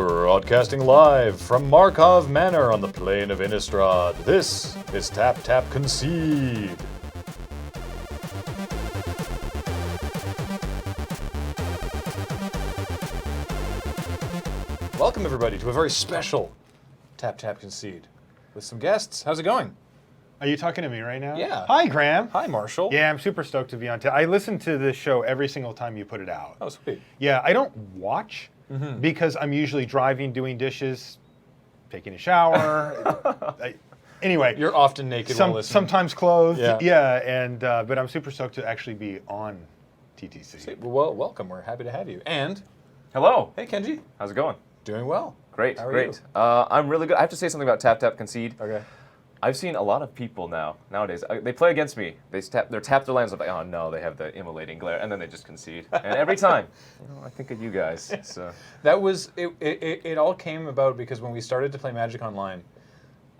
Broadcasting live from Markov Manor on the plain of Innistrad, this is Tap Tap Concede. Welcome everybody to a very special Tap Tap Concede with some guests. How's it going? Are you talking to me right now? Yeah. Hi, Graham. Hi, Marshall. Yeah, I'm super stoked to be on. I listen to this show every single time you put it out. Oh, sweet. Yeah, I don't watch because I'm usually driving, doing dishes, taking a shower. Anyway. You're often naked while listening. Sometimes clothed. Yeah. And but I'm super stoked to actually be on TTC. Sweet. Well, welcome. We're happy to have you. And, Hello. hey, Kenji. How's it going? Doing well. Great, How are great. I'm really good. I have to say something about Tap Tap Concede. Okay. I've seen a lot of people nowadays. They play against me. They tap their lands. I'm like, oh no, they have the immolating glare, and then they just concede. And every time, I think of you guys. So. That was it. All came about because when we started to play Magic Online,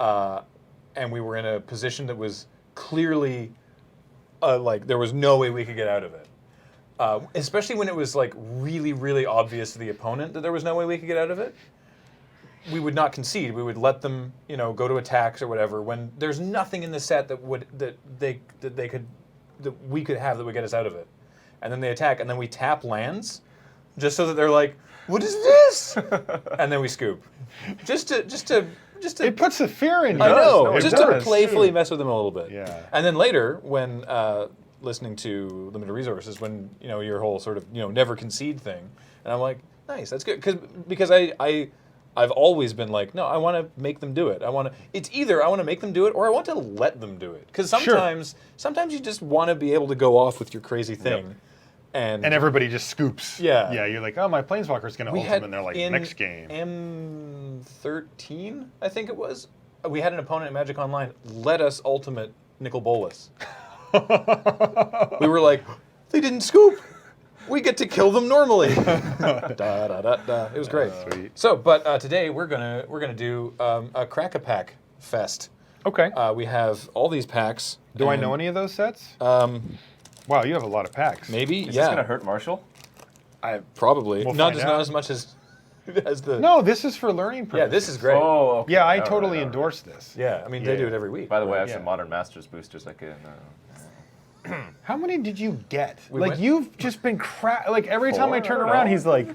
and we were in a position that was clearly like there was no way we could get out of it. Especially when it was like really, really obvious to the opponent that there was no way we could get out of it. We would not concede. We would let them, go to attacks or whatever. When there's nothing in the set that we could have that would get us out of it, and then they attack, and then we tap lands, just so that they're like, "What is this?" And then we scoop, just to. It puts the fear in you. I know, It just does. to playfully mess with them a little bit. Yeah. And then later, when listening to Limited Resources, when your whole sort of never concede thing, and I'm like, nice, that's good, because I've always been like, no, I want to make them do it. It's either I want to make them do it or I want to let them do it. Because sometimes you just want to be able to go off with your crazy thing. Yep. And everybody just scoops. Yeah. Yeah, you're like, oh, my Planeswalker's going to ultimate, and they're like, in next game. M13, I think it was, we had an opponent in Magic Online let us ultimate Nicol Bolas. We were like, they didn't scoop. We get to kill them normally. It was great. Sweet. So, but today we're gonna do a Crack-a-Pack fest. Okay. We have all these packs. Do I know any of those sets? Wow, you have a lot of packs. Maybe. Is yeah. this gonna hurt Marshall? Probably. We'll not find out. as much as the. No, this is for learning purposes. Yeah, this is great. Oh, okay. Yeah, I All totally right. endorse this. Yeah, I mean they do it every week. By the way, I have Yeah. some Modern Masters boosters I can. How many did you get? went- You've just been like every time I Four? turn I don't around, know. he's like,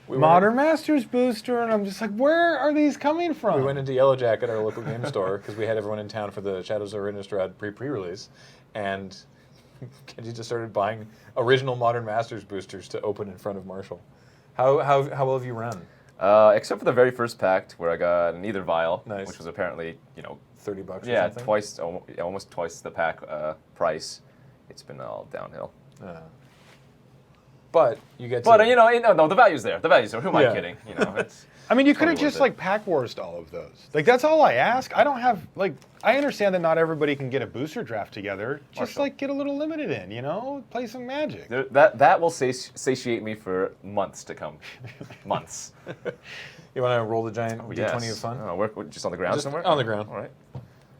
Modern Masters booster, and I'm just like, where are these coming from? We went into Yellow Jacket, our local game store, because we had everyone in town for the Shadows of Innistrad pre-release, and Kenji just started buying original Modern Masters boosters to open in front of Marshall. How well have you run? Except for the very first pack where I got an Either Vial, Nice. which was apparently, $30 or yeah, something? almost twice the pack price. It's been all downhill. But you get to... But no, the value's there. The value's there. Who am Yeah. I kidding? It's. I mean, you could have totally just worth it. pack warsed all of those. That's all I ask. I don't have I understand that not everybody can get a booster draft together. Just Marshall. get a little limited in, play some Magic. That will satiate me for months to come. Months. You want to roll the giant D20 Yes. of fun? Oh, we're just on the ground Just somewhere? on the ground. All right.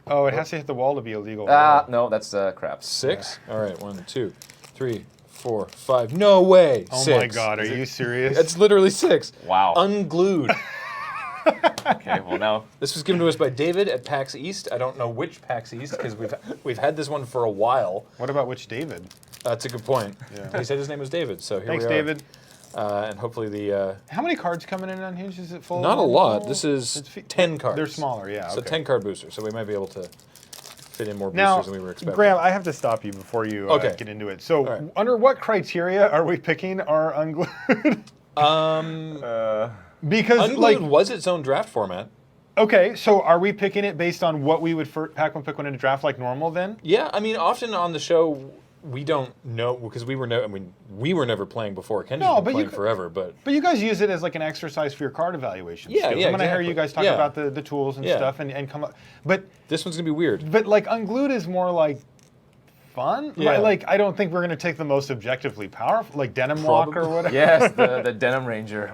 Oh, it has to hit the wall to be illegal. No, that's craps. 6? All right, 1, 2, 3, 4, 5. No way! Oh 6. my God, are you serious? It's literally 6. Wow. Unglued. Okay, well now. This was given to us by David at PAX East. I don't know which PAX East because we've had this one for a while. What about which David? That's a good point. Yeah. He said his name was David, so here Thanks, we are. David. And hopefully the How many cards coming in Unhinged? Is it full? not a lot. This is 10 cards. They're smaller, yeah. So okay. 10 card booster. So we might be able to fit in more boosters Now, than we were expecting. Graham, I have to stop you before you Okay. get into it. So, right. under what criteria are we picking our Unglued? Because, Unglued was its own draft format. okay, so are we picking it based on what we would pack one pick one in a draft like normal then? Yeah, I mean, often on the show we don't know because we were never playing before. Kenji's No, been but you playing could- forever, but But you guys use it as an exercise for your card evaluation Yeah, skills. yeah, I'm going to hear exactly. you guys talk Yeah. about the tools and Yeah. stuff and come up. But this one's gonna be weird. Unglued is more fun. Yeah. I don't think we're going to take the most objectively powerful, like Denim Walk or Probably. whatever. Yes, the Denim Ranger.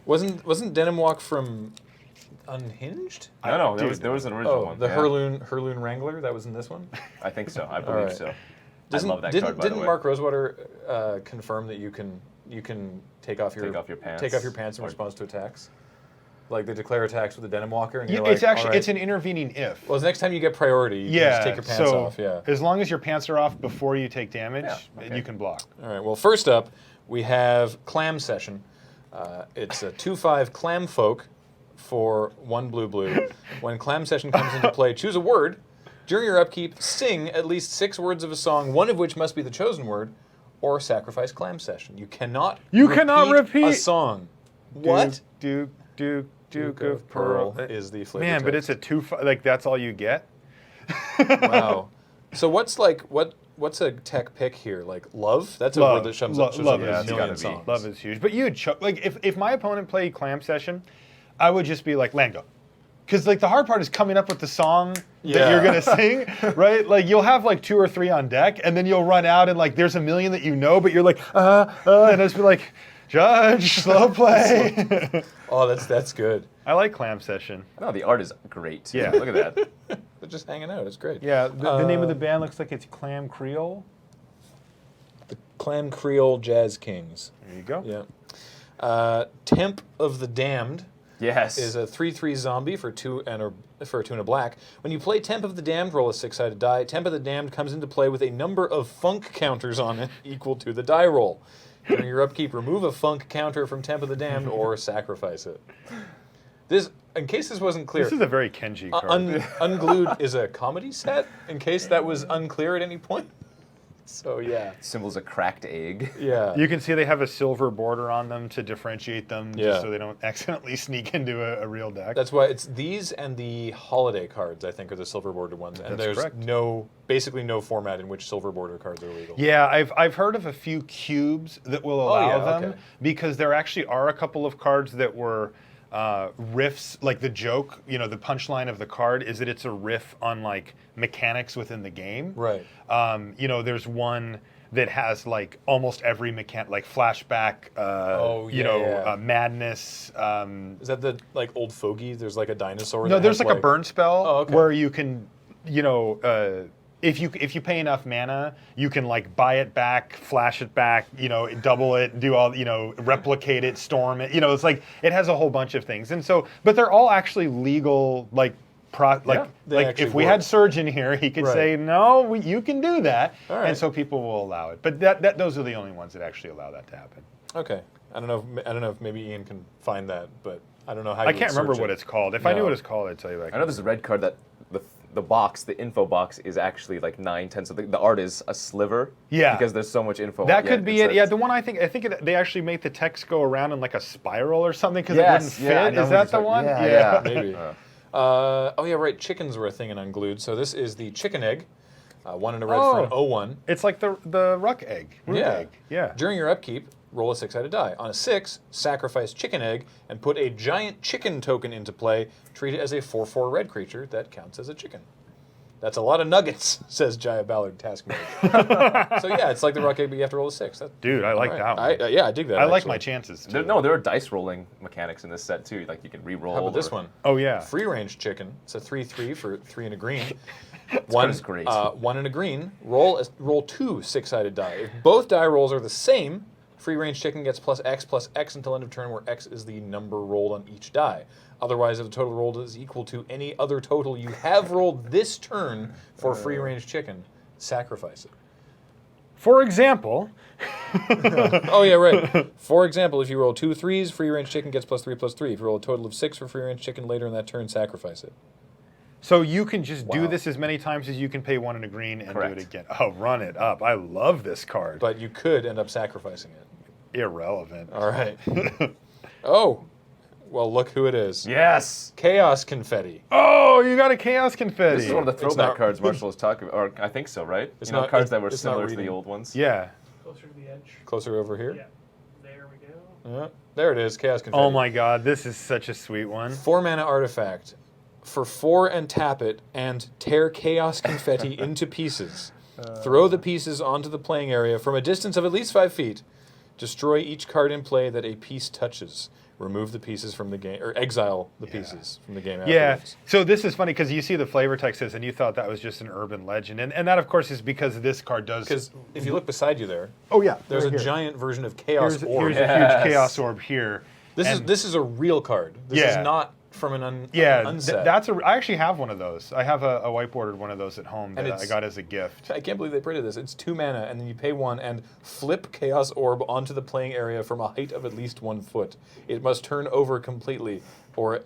Wasn't Denim Walk from Unhinged? No, Dude, there was an original Oh, one. the yeah. Heirloon Wrangler that was in this one. I think so. I believe right. so. Doesn't- I love that card, by the Didn't way. Mark Rosewater confirm that you can take off your Take off your pants. take off your pants in response to attacks? Like they declare attacks with the Denim Walker, and Yeah, you're it's like, actually all right. it's an intervening if. Well, the next time you get priority, you can just take your pants off. Yeah. As long as your pants are off before you take damage, Yeah, okay. you can block. All right. Well, first up, we have Clam Session. It's a 2/5 Clam Folk for 1 blue. When Clam Session comes into play, choose a word. During your upkeep, sing at least 6 words of a song, one of which must be the chosen word, or sacrifice Clam Session. You cannot. repeat a song. What? Duke of Pearl is the flavor. Man, but text. it's a 2/5. Like that's all you get. Wow. So what's a tech pick here? Like love? That's a Love. word that shows up Love in is a it's million gotta be. songs. Love is huge. But you would like if my opponent played Clam Session, I would just be like land go. Because like the hard part is coming up with the song that Yeah. you're gonna sing, right? Like you'll have like 2 or 3 on deck, and then you'll run out and like there's a million that you know, but you're like and I'll just be like, Judge, slow play. Oh, that's good. I like Clam Session. No, the art is great. Too. Yeah. Look at that. They're just hanging out. It's great. Yeah, the name of the band looks like it's Clam Creole. The Clam Creole Jazz Kings. There you go. Yeah. Temp of the Damned Yes. is a 3/3 zombie for 2 and a black. When you play Temp of the Damned, roll a 6-sided die. Temp of the Damned comes into play with a number of funk counters on it equal to the die roll. During your upkeep, remove a funk counter from Temp of the Damned or sacrifice it. This, in case this wasn't clear, This is a very Kenji card. Unglued is a comedy set. In case that was unclear at any point. So yeah, Symbol's a cracked egg. yeah. You can see they have a silver border on them to differentiate them, Yeah. just so they don't accidentally sneak into a real deck. That's why it's these and the holiday cards, I think, are the silver bordered ones. And That's there's correct. basically no format in which silver border cards are legal. Yeah, I've heard of a few cubes that will allow yeah, them okay. because there actually are a couple of cards that were riffs, like the joke, the punchline of the card is that it's a riff on like mechanics within the game. Right. There's one that has like almost every mechanic, like flashback, madness. Is that the like old fogey? There's like a dinosaur. No, that there's has, like a burn spell Oh, okay. where you can, if you pay enough mana, you can like buy it back, flash it back, double it, do all, replicate it, storm it. It's like it has a whole bunch of things, and so, but they're all actually legal, like. they actually if we work. had Surge in here, he could Right. say no, you can do that, All right. and so people will allow it. But those are the only ones that actually allow that to happen. Okay. I don't know if maybe Ian can find that, but I don't know how. I can't remember what it's called. If I knew No. what it's called, I'd tell you. I know there's a red card that the box, the info box, is actually like 9/10. So the art is a sliver. Yeah. Because there's so much info. That Yeah, could be it's it. Yeah, the one I think they actually make the text go around in like a spiral or something because Yes, it wouldn't yeah, I fit. know Is what that the you're one? talking- yeah. Maybe. Oh yeah, right. Chickens were a thing in Unglued. So this is the chicken egg, 1 and a red for an 0/1. It's like the ruck egg. Root Yeah. egg. Yeah. During your upkeep, roll a 6-sided die. On a 6, sacrifice chicken egg and put a giant chicken token into play. Treat it as a 4/4 red creature that counts as a chicken. That's a lot of nuggets, says Jaya Ballard Task Mage. So yeah, it's like the rock egg, but you have to roll a 6. Dude, I like that one. I dig that. I like actually. my chances. There, Too. no, there are dice rolling mechanics in this set too. Like you can re-roll. How about this or- one? Oh yeah. Free range chicken. It's a 3/3 for 3 and a green. card is great. 1 and a green. Roll 2 6-sided die. If both die rolls are the same, free range chicken gets plus X until end of turn, where X is the number rolled on each die. Otherwise, if the total rolled is equal to any other total you have rolled this turn for free range chicken, sacrifice it. For example, Oh yeah, right. For example, if you roll 2 3s, free range chicken gets +3/+3. If you roll a total of 6 for free range chicken later in that turn, sacrifice it. so you can just do Wow. this as many times as you can pay 1 and a green and Correct. do it again. Oh, run it up. I love this card. But you could end up sacrificing it. Irrelevant. All right. Oh, well, look who it is. Yes. Chaos Confetti. Oh, you got a Chaos Confetti. This is one of the It's throwback not- cards Marshall was talking about, or I think so, right? It's You know, not- cards that were it's not similar to the reading. old ones. Yeah. Closer to the edge. Closer over here. Yeah. There we go. There it is, Chaos Confetti. Oh my God, this is such a sweet one. 4 mana artifact. For 4 and tap it and tear Chaos Confetti into pieces. Throw the pieces onto the playing area from a distance of at least 5 feet. Destroy each card in play that a piece touches. Remove the pieces from the game, or exile the pieces from the game Yeah. afterwards. So this is funny because you see the flavor texts and you thought that was just an urban legend, and that of course is because this card does. Because if you look beside you there, oh yeah, there's right a here. giant version of Chaos Here's Orb. a huge Yes. chaos orb here, This is a real card. This Yeah. is not from an unset. that's I actually have one of those. I have a whiteboarded one of those at home And that I got as a gift. I can't believe they printed this. It's 2 mana, and then you pay 1 and flip Chaos Orb onto the playing area from a height of at least 1 foot. It must turn over completely, or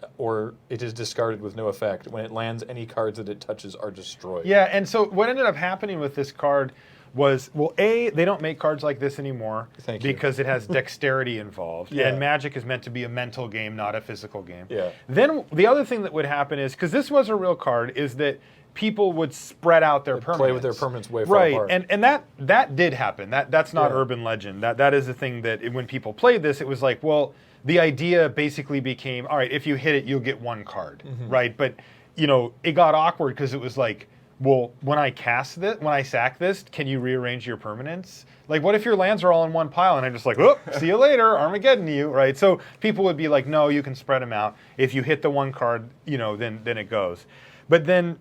it is discarded with no effect. When it lands, any cards that it touches are destroyed. Yeah, and so what ended up happening with this card was, well, A, they don't make cards like this anymore Thank you. because it has dexterity involved. Yeah. And Magic is meant to be a mental game, not a physical game. Yeah. Then the other thing that would happen is, because this was a real card, is that people would spread out their permanents. Play with their permanents way far right, apart. and that did happen. That's not Yeah. urban legend. That is the thing that when people played this, it was like, well, the idea basically became, all right, if you hit it, you'll get 1 card, right? But it got awkward because it was like, well, when I sack this, can you rearrange your permanents? Like, what if your lands are all in one pile and I'm just like, oh, see you later, Armageddon you, right? So people would be like, no, you can spread them out. If you hit the 1 card, then it goes. But then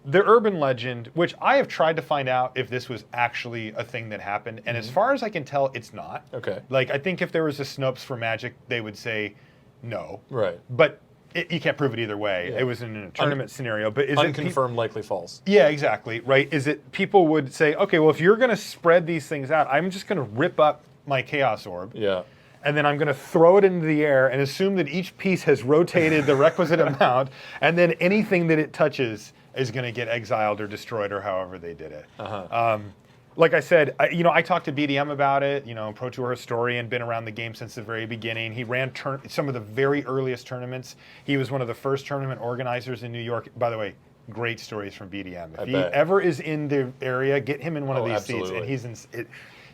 the urban legend, which I have tried to find out if this was actually a thing that happened, and as far as I can tell, it's not. Okay. Like, I think if there was a Snopes for Magic, they would say no. Right. But you can't prove it either way. Yeah. It was in a tournament scenario. But is Unconfirmed, likely false. yeah, exactly, right? Is it people would say, okay, well, if you're going to spread these things out, I'm just going to rip up my Chaos Orb, Yeah. and then I'm going to throw it into the air and assume that each piece has rotated the requisite amount, and then anything that it touches is going to get exiled or destroyed or however they did it. Like I said, I talked to BDM about it, Pro Tour historian, been around the game since the very beginning. He ran some of the very earliest tournaments. He was one of the first tournament organizers in New York. By the way, great stories from BDM. If he bet. ever is in the area, get him in one of these seats. And absolutely.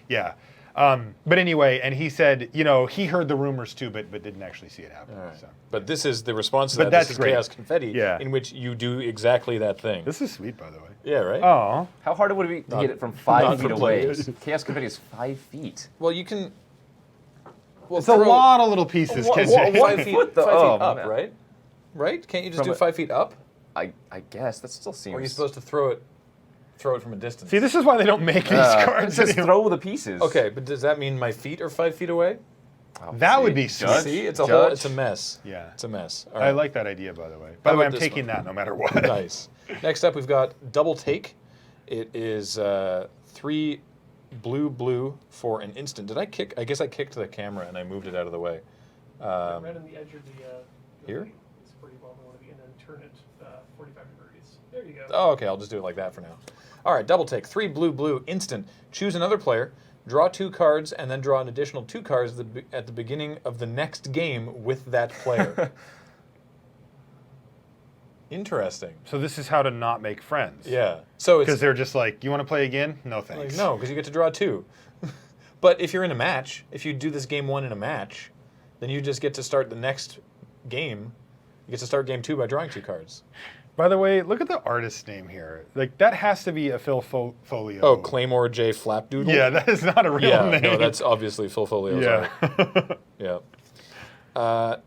yeah. But anyway, and he said, he heard the rumors too, but didn't actually see it happen. All right. So. But this is the response to But that. that's This is great. Chaos Confetti, Yeah. in which you do exactly that thing. This is sweet, by the way. Yeah, right? Oh. How hard would it be to Not- get it from not 5 for feet away? players. Chaos Confetti is 5 feet. Well, you can... Well, It's a lot of little pieces, KJ. 5 feet, Foot, though. 5 feet Oh, up, man. right? Right? Can't you just From do a- 5 feet up? I guess that still seems. Or are you supposed to throw it from a distance? See, this is why they don't make these cards Just anymore. throw the pieces. Okay, but does that mean my feet are 5 feet away? Oh, That see? would be sweet. Judge? See, it's a Judge? it's a mess. Yeah. It's a mess. All I right. like that idea, by the way. By the How way, about I'm this taking one? that no matter what. Nice. Next up, we've got Double Take. It is 3 blue for an instant. Did I kick? I guess I kicked the camera and I moved it out of the way. Right on the edge of the Here? It's where you want to be, and then turn it 45 degrees. There you go. Oh, okay. I'll just do it like that for now. All right. Double Take. 3 blue instant. Choose another player. Draw 2 cards and then draw an additional 2 cards at the beginning of the next game with that player. Interesting. So this is how to not make friends. Yeah. So it's Because they're just like, you want to play again? No, thanks. like, no, because you get to draw 2. But if you're in a match, if you do this game 1 in a match, then you just get to start the next game. You get to start game 2 by drawing 2 cards. By the way, look at the artist's name here. Like, that has to be a Phil Folio. Oh, Claymore J. Flapdoodle? Yeah, that is not a real Yeah, name. no, that's obviously Phil Folio's Yeah. art. Yeah.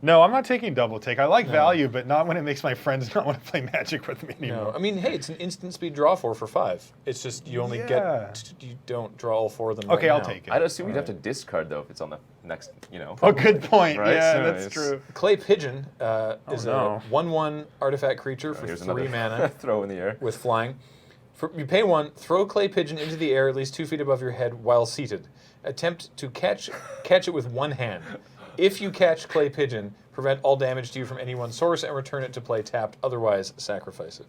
No, I'm not taking Double Take. I like value, but not when it makes my friends not want to play Magic with me anymore. No, I mean, hey, it's an instant speed draw for 5. It's just you only Yeah. you don't draw all 4 of them. Okay, right I'll now. take it. I'd assume you'd have to discard though if it's on the next, Oh, good point. Right, Yeah, so that's it's- true. Clay Pigeon is no. a 1/1 artifact creature for Here's 3 another mana throw in the air. with flying. You pay 1, throw Clay Pigeon into the air at least 2 feet above your head while seated. Attempt to catch it with 1 hand. If you catch Clay Pigeon, prevent all damage to you from any one source and return it to play tapped. Otherwise, sacrifice it.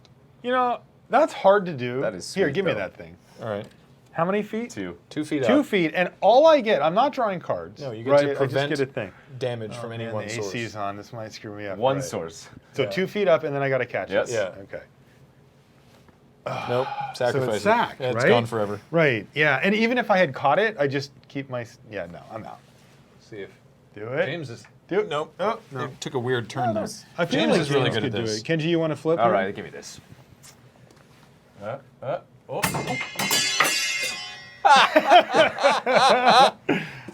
That's hard to do. That is Here, sweet, give me though. that thing. All right. How many feet? 2. 2 feet 2 up. feet, and all I get, I'm not drawing cards. No, you get right? to prevent I just get a thing. damage from any Man, one the source. AC's on. This might screw me up. One Right. source. So Yeah. 2 feet up, and then I got to catch Yes. it. Yeah. Okay. Nope, sacrifice it's sacked, it. Yeah, it's right? gone forever. Right. Yeah. And even if I had caught it, I just keep my. Yeah. No, I'm out. See if Do it. James is. Do it. Nope. Oh, no. It took a weird turn there. I feel James like is really James good at could do this. it. Kenji, you want to flip? All here? right, give me this.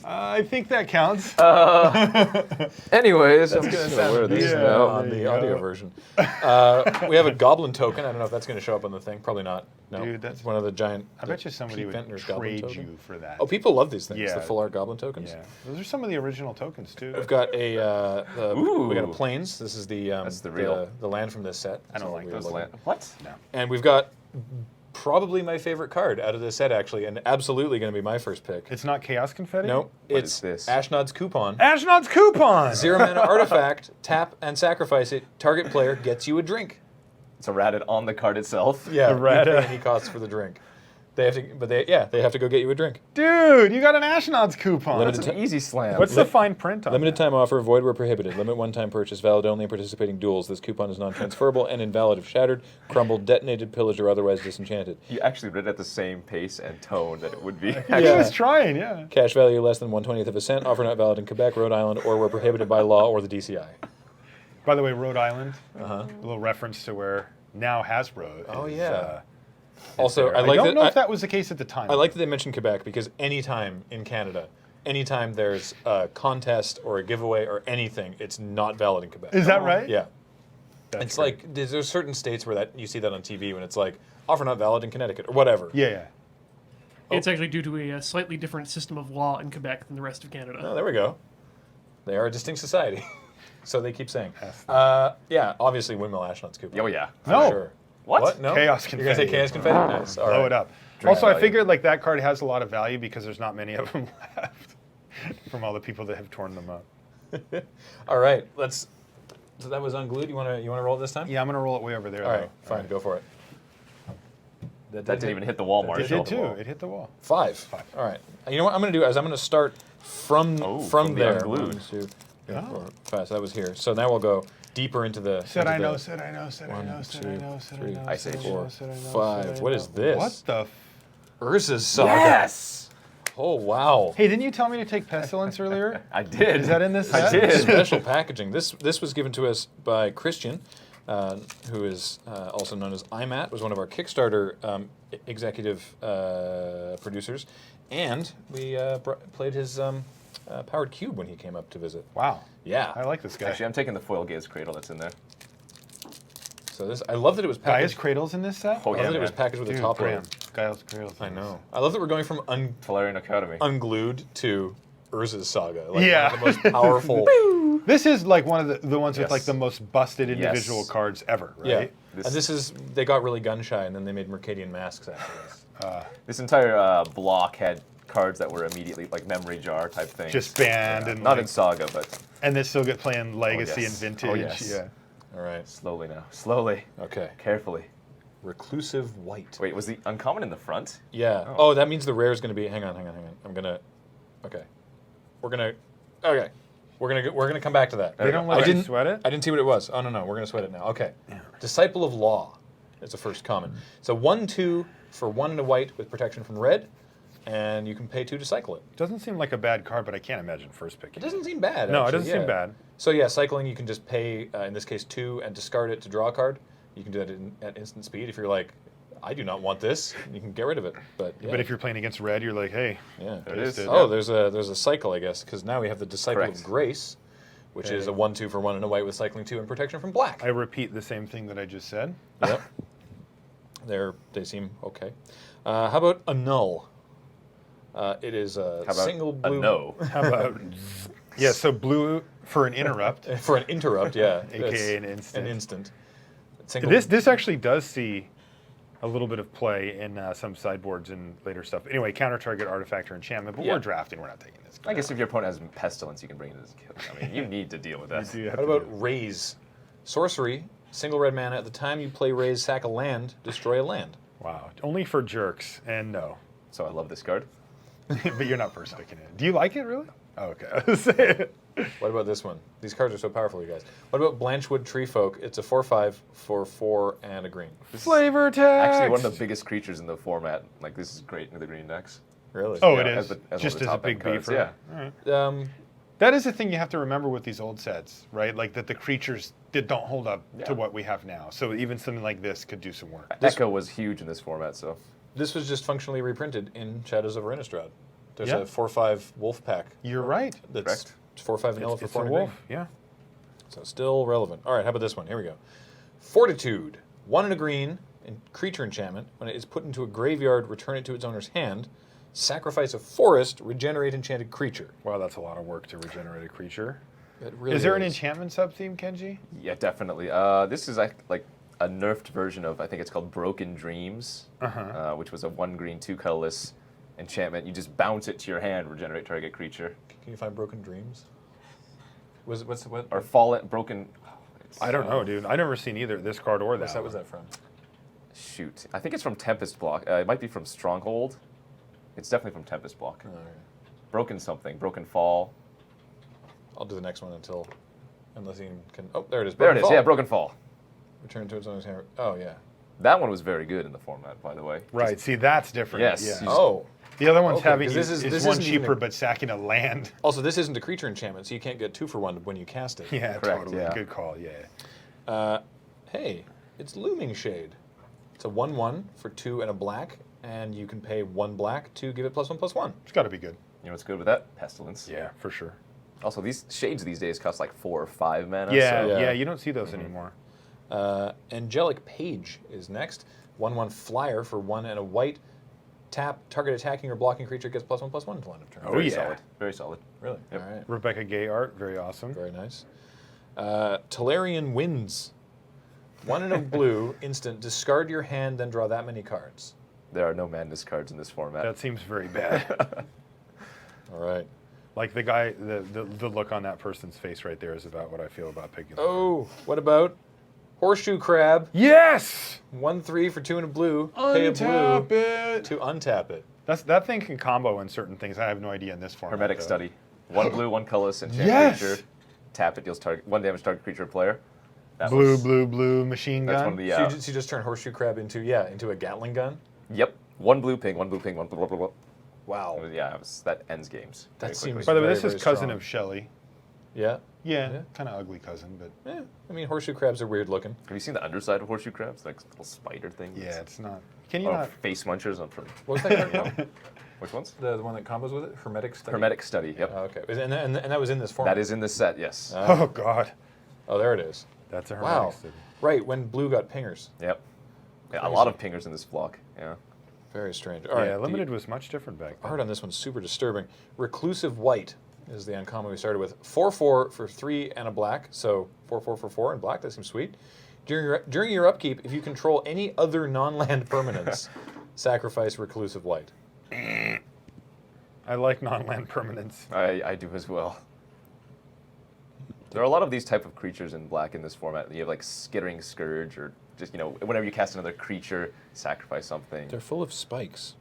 I think that counts. Anyways, That's I'm going to just sound aware of this decent now. on There the you audio go. version. We have a goblin token. I don't know if that's going to show up on the thing. Probably not. No, Dude, that's- it's one of the giant. I bet you somebody Pete would Ventnor's goblin trade token. you for that. Oh, people love these things. Yeah. The full art goblin tokens. Yeah, those are some of the original tokens too. We've got we got a Ooh. plains. This is the That's the real. the land from this set. I don't So like we're those looking- Land. What? And we've got probably my favorite card out of this set, actually, and absolutely going to be my first pick. It's not Chaos Confetti? Nope, What it's is this? Ashnod's Coupon. Ashnod's Coupon! 0 mana artifact, tap and sacrifice it. Target player gets you a drink. It's errated on the card itself. Yeah, The red, you pay any costs for the drink. They have to, but they have to go get you a drink. Dude, you got an Ashnod's Coupon. Limited That's an easy slam. What's the fine print on Limited that? time offer, void where prohibited. Limit one-time purchase, valid only in participating duels. This coupon is non-transferable and invalid if shattered, crumbled, detonated, pillaged, or otherwise disenchanted. You actually read it at the same pace and tone that it would be. I Yeah. was trying, yeah. Cash value less than 1/20th of a cent. Offer not valid in Quebec, Rhode Island, or where prohibited by law or the DCI. By the way, Rhode Island, Uh-huh. a little reference to where now Hasbro Oh, is, yeah. Also, there. I like don't that. know if that was the case at the time. I like that they mentioned Quebec because anytime in Canada, anytime there's a contest or a giveaway or anything, it's not valid in Quebec. Is that right? Yeah. That's It's great. like there's certain states where that you see that on TV when it's like offer not valid in Connecticut or whatever. Yeah, yeah. It's actually due to a slightly different system of law in Quebec than the rest of Canada. Oh, there we go. They are a distinct society, so they keep saying. That's Yeah, obviously windmill Ashnod's coupon. Oh yeah. For No. Sure. What? No. Chaos You're gonna say confetti. chaos confetti? Nice. All Blow right. it up. Drink Also, I value. figured like that card has a lot of value because there's not many of them left from all the people that have torn them up. All right. Let's. So that was unglued. You wanna roll it this time? Yeah, I'm gonna roll it way over there. All right. though. Fine. Go for it. That didn't even hit the wall, That Marshall. It did did too. Wall. It hit the wall. Five. All right. You know what I'm going to do is I'm going to start from from the there. unglued. 1, 2, 3, 4, 5. So that was here. So now we'll go deeper into the. Said into I know, the said I know, said I 1, know, said I 2, know, said I 3, know, I say said I 4, know, said I know, 5. said I What know. is this? What the? Urza's Saga. Yes. Oh wow. Hey, didn't you tell me to take Pestilence earlier? I did. Is that in this I set? did. Special packaging. This was given to us by Christian, who is also known as IMAT, was one of our Kickstarter executive producers, and we played his Powered Cube when he came up to visit. Wow. Yeah. I like this guy. Actually, I'm taking the foil Gaze Cradle that's in there. So this, I love that it was Gaia's packaged. Cradles in this set? Oh, I yeah, love that it was man. packaged with Dude, a top Graham, load. Gaia's Cradles. I know. I love that we're going from Valerian Academy. unglued to Urza's Saga. Like Yeah. one of the most powerful. This is like one of the ones with Yes. like the most busted individual Yes. cards ever, Yeah. right? And this is, they got really gun shy and then they made Mercadian masks after this. This entire block had cards that were immediately like memory jar type things. Just banned and Not like, in Saga, but and they still get playing Legacy yes. and Vintage. Oh, yes. Yeah. All right. slowly now. Slowly. Okay. Carefully. Reclusive white. Wait, was the uncommon in the front? Yeah. Oh, that means the rare is going to be. Hang on. I'm gonna. Okay. We're gonna. Okay. We're gonna come back to that. They don't I let you didn't sweat it? I didn't see what it was. Oh no. We're gonna sweat it now. Okay. Disciple of Law. It's a first common. So 1/2 for 1 and a white with protection from red, and you can pay 2 to cycle it. Doesn't seem like a bad card, but I can't imagine first pick. It doesn't seem bad. No, it actually, doesn't seem yeah. bad. So yeah, cycling you can just pay in this case 2 and discard it to draw a card. You can do that at instant speed. If you're like, I do not want this, you can get rid of it. But yeah. But if you're playing against red, you're like, hey, Yeah. There it is. Oh, there's a cycle, I guess, because now we have the Disciple Correct. of Grace, which is a Okay. 1/2 for 1 and a white with cycling 2 and protection from black. I repeat the same thing that I just said. Yep. They seem okay. How about a null? It is a How about single a blue. no? How about yeah? So blue for an interrupt. For an interrupt, yeah. AKA It's an instant. An instant. Single, This actually does see a little bit of play in some sideboards and later stuff. Anyway, counter target artifact or enchantment, but Yeah. we're drafting. We're not taking this. I guess if your opponent has Pestilence, you can bring it as a kill. I mean, you need to deal with that. You have How to about do it. Raise? Sorcery, single red mana. At the time you play Raise, sack a land, destroy a land. Wow, only for jerks and no, So I love this card. but you're not first picking it. Do you like it really? Oh, okay. What about this one? These cards are so powerful, you guys. What about Blanchwood Treefolk? It's a 4/5 for 4 and a green. Flavor text. Actually, one of the biggest creatures in the format. Like, this is great in the green decks. Really? Oh, Yeah, it as is. the- as one Just of the as a top-end big cards, beefer. yeah. All right. That is the thing you have to remember with these old sets, right? Like that the creatures don't hold up Yeah. to what we have now. So even something like this could do some work. Echo was huge in this format, so This was just functionally reprinted in Shadows of Innistrad. There's Yeah. a 4/5 wolf pack. You're right. That's Correct. 4/5 vanilla for It's 4 a and a green. wolf. Yeah. So still relevant. All right, how about this one? Here we go. Fortitude. 1 and a green, and creature enchantment. When it is put into a graveyard, return it to its owner's hand. Sacrifice a forest, regenerate enchanted creature. Wow, that's a lot of work to regenerate a creature. It really Is there an enchantment sub-theme, Kenji? Yeah, definitely. This is like a nerfed version of, I think it's called Broken Dreams, which was a 1 green, 2 colorless enchantment. You just bounce it to your hand, regenerate target creature. Can you find Broken Dreams? What? Or Fallen, Broken... I don't know, dude. I've never seen either this card or that. What's that? Was that from? Shoot. I think it's from Tempest Block. It might be from Stronghold. It's definitely from Tempest Block. All right. Broken something. Broken Fall. I'll do the next one unless he can. Oh, there it is. There Broken it is. Fall. Yeah, Broken Fall. Return to its owner's hand. Oh yeah. That one was very good in the format, by the way. Right. See, that's different. Yes. Yeah. You Oh. The other one's Okay, having 'cause this is- is this one isn't even cheaper, a- but sacking a land. Also, this isn't a creature enchantment, so you can't get 2 for 1 when you cast it. Yeah, Correct, totally. yeah. Good call. Yeah. Hey, it's Looming Shade. It's a 1/1 for 2 and a black, and you can pay 1 black to give it +1/+1. It's got to be good. You know what's good with that? Pestilence. Yeah, for sure. Also, these shades these days cost like 4 or 5 mana. Yeah, so Yeah. yeah. You don't see those anymore. Angelic Page is next. 1/1 flyer for 1 and a white. Tap, target attacking or blocking creature gets +1/+1 until end of turn. Oh, very yeah. solid. Very solid. Really? Yep. All right. Rebecca Gay art, very awesome. Very nice. Talarian Winds. 1 and a blue, instant. Discard your hand, then draw that many cards. There are no madness cards in this format. That seems very bad. All right. Like the guy, the look on that person's face right there is about what I feel about picking. Oh, what about Horseshoe Crab? Yes! 1/3 for 2 and a blue. Pay a Untap blue it. to untap it. That thing can combo in certain things. I have no idea in this format. Hermetic though. Study. 1 blue, 1 colorless, enchant Yes! creature. Tap it, deals 1 damage target creature or player. That Blue, was- blue, machine That's gun. one of the. So you just turn Horseshoe Crab into a Gatling gun? Yep. 1 blue ping, 1 blue ping, 1 blah, blah, blah. Wow. That ends games. That very seems- quickly. By the way, very, this is very cousin strong. of Shelley. Yeah? Yeah, Yeah. kind of ugly cousin, but Yeah. I mean, Horseshoe Crabs are weird looking. Have you seen the underside of horseshoe crabs? Like little spider things. yeah, it's not. Can you Oh, not? face munchers. What was that card called? Which ones? The one that combos with it? Hermetic Study? Hermetic Study. Yep. Oh, okay. And that was in this format? That is in this set. Yes. Oh God, Oh, there it is. that's a hermetic Wow. study. Right, when blue got pingers. Yep. Yeah, a Crazy. lot of pingers in this block. Yeah. Very strange. All right. Yeah, the limited was much different back then. art on this one's super disturbing. Reclusive White is the uncommon we started with. 4/4 for 3 and a black, so 4/4 for 4 and black. That seems sweet. During your upkeep, if you control any other non-land permanents, sacrifice Reclusive White. I like non-land permanents. I do as well. There are a lot of these type of creatures in black in this format. You have like Skittering Scourge, or just whenever you cast another creature, sacrifice something. They're full of spikes.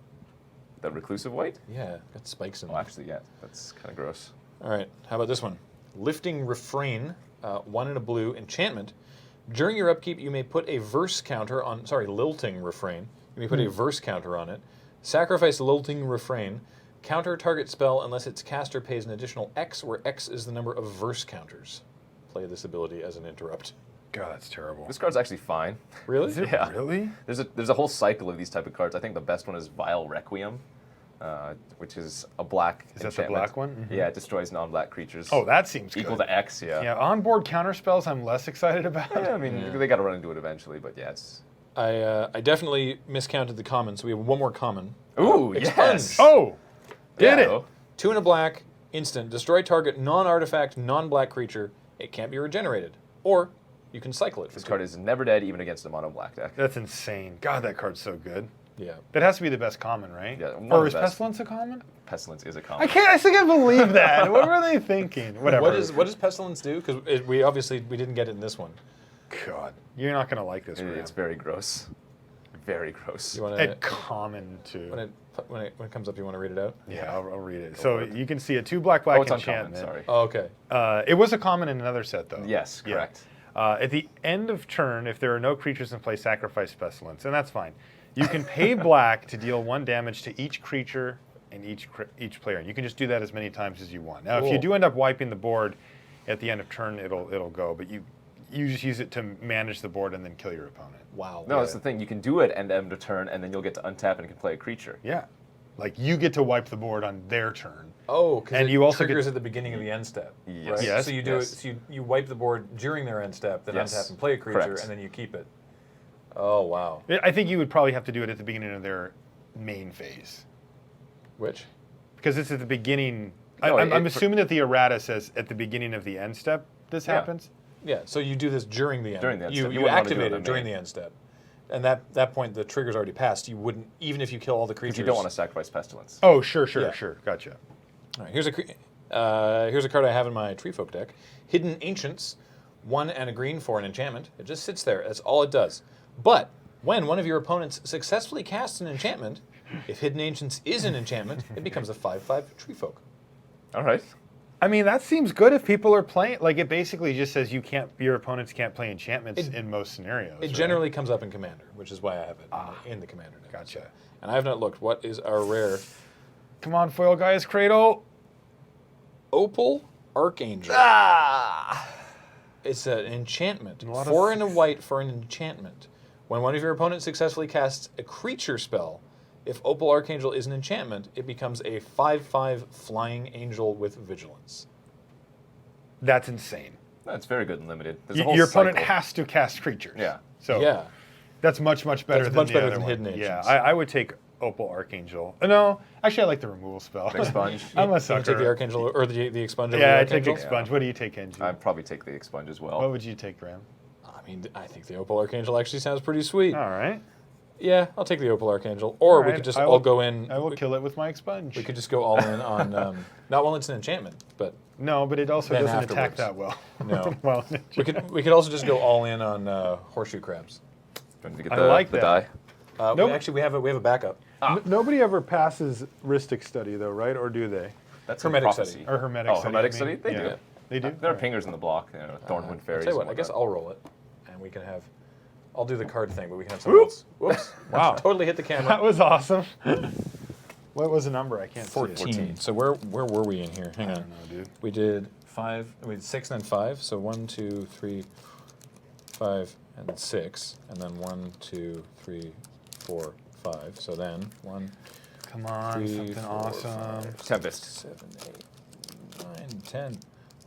The Reclusive White? Yeah, got spikes in Oh, them. actually, yeah, that's kind of gross. All right, how about this one? Lifting Refrain, 1 and a blue, enchantment. During your upkeep, you may put a verse counter on, Lilting Refrain. You may put a verse counter on it. Sacrifice Lilting Refrain. Counter target spell unless its caster pays an additional X, where X is the number of verse counters. Play this ability as an interrupt. God, that's terrible. This card's actually fine. Really? Is it Yeah. really? There's a whole cycle of these type of cards. I think the best one is Vile Requiem, which is a black Is that the enchantment. black one? Mhm. Yeah, it destroys non-black creatures. Oh, that seems equal good. to X. Yeah. Yeah, onboard counter spells I'm less excited about. Yeah, I mean, they got to run into it eventually, but yeah, it's. I definitely miscounted the common, so we have one more common. Ooh, Expunge. yes. Oh, did Yeah. it? 2 and a black, instant. Destroy target non-artifact, non-black creature. It can't be regenerated. Or you can cycle it. For This 2. card is never dead, even against a mono black deck. That's insane. God, that card's so good. Yeah. That has to be the best common, right? Yeah, one Or of is the best. Pestilence a common? Pestilence is a common. I still can't believe that. What were they thinking? Whatever. What does Pestilence do? Because we didn't get it in this one. God, you're not gonna like this, Graham. It's very gross. Very gross. You want At to common too. when it comes up, you want to read it out? Yeah, I'll read it. Go So for it. you can see a 2 black Oh, it's enchantment. uncommon, sorry. Oh, okay. It was a common in another set though. Yes, Yeah. correct. At the end of turn, if there are no creatures in play, sacrifice Pestilence, and that's fine. You can pay black to deal 1 damage to each creature and each player. And you can just do that as many times as you want. Now, if you Cool. do end up wiping the board at the end of turn, it'll go. But you just use it to manage the board and then kill your opponent. Wow. No, that's the thing. You can do it end of turn, and then you'll get to untap and can play a creature. Yeah. Like you get to wipe the board on their turn. Oh, because And it you also triggers get- at the beginning of the end step. Yes. Right? Yes. So you do it. So you wipe the board during their end step, then Yes. untap and play a creature, Correct. and then you keep it. Oh wow. I think you would probably have to do it at the beginning of their main phase. Which? Because it's at the beginning. No, I'm it- assuming that the errata says at the beginning of the end step this Yeah. happens. Yeah. So you do this during the end. During the end you step. You you wouldn't wanna do it activate in it the during main. the end step, and that point the trigger's already passed. You wouldn't even if you kill all the creatures. Because you don't want to sacrifice Pestilence. Oh, sure. Yeah. Gotcha. All right, here's a card I have in my Tree Folk deck. Hidden Ancients, 1 and a green for an enchantment. It just sits there. That's all it does. But when one of your opponents successfully casts an enchantment, if Hidden Ancients is an enchantment, it becomes a 5/5 Tree Folk. All right. I mean, that seems good if people are playing. Like, it basically just says your opponents can't play enchantments in most scenarios. It right? generally comes up in Commander, which is why I have it in the Commander deck. Gotcha. And I have not looked. What is our rare? Come on, Foil Guy's Cradle. Opal Archangel. Ah! It's an enchantment. A lot of 4 and a white for an enchantment. When one of your opponents successfully casts a creature spell, if Opal Archangel is an enchantment, it becomes a 5/5 flying angel with vigilance. That's insane. That's very good and limited. There's a whole Your opponent cycle. has to cast creatures. Yeah. So Yeah. that's much better That's than much the better other than one. Hidden Yeah, Ancients. I would take Opal Archangel. No, actually, I like the removal spell. Big sponge. I'm a You sucker. take the Archangel or the Expunge over Yeah, the I take Archangel? Expunge. What do you take, Kenji? I'd probably take the Expunge as well. What would you take, Graham? I mean, I think the Opal Archangel actually sounds pretty sweet. All right. Yeah, I'll take the Opal Archangel. Or All we right, could just I all will- go in. I will kill it with my Expunge. We could just go all in on, not while it's an enchantment, but No, but it also Then doesn't attack afterwards. that well. No. Well, we could also just go all in on Horseshoe Crabs. Going to get I the, like the that. die. Nope. Actually, we have a backup. Nobody ever passes Rhystic Study, though, right? Or do they? That's Hermetic a prophecy. Study. Or Hermetic Oh, Study. Hermetic I Study? mean. They Yeah. do. They do? There are All right. pingers in the block. Thornwood I'll Fairies. tell you what, and I guess whatnot. I'll roll it, and we can have. I'll do the card thing, but we can have someone else. Whoops! Wow. Totally hit the camera. That was awesome. What was the number? I can't see it. 14. So where were we in here? Hang I on. don't know, dude. We did 5. We did 6 and then 5. So 1, 2, 3, 5, and 6, and then 1, 2, 3, 4, 5. So then 1, Come on, 3, something 4, awesome. 5, Tempest. 7, 8, 9, 10,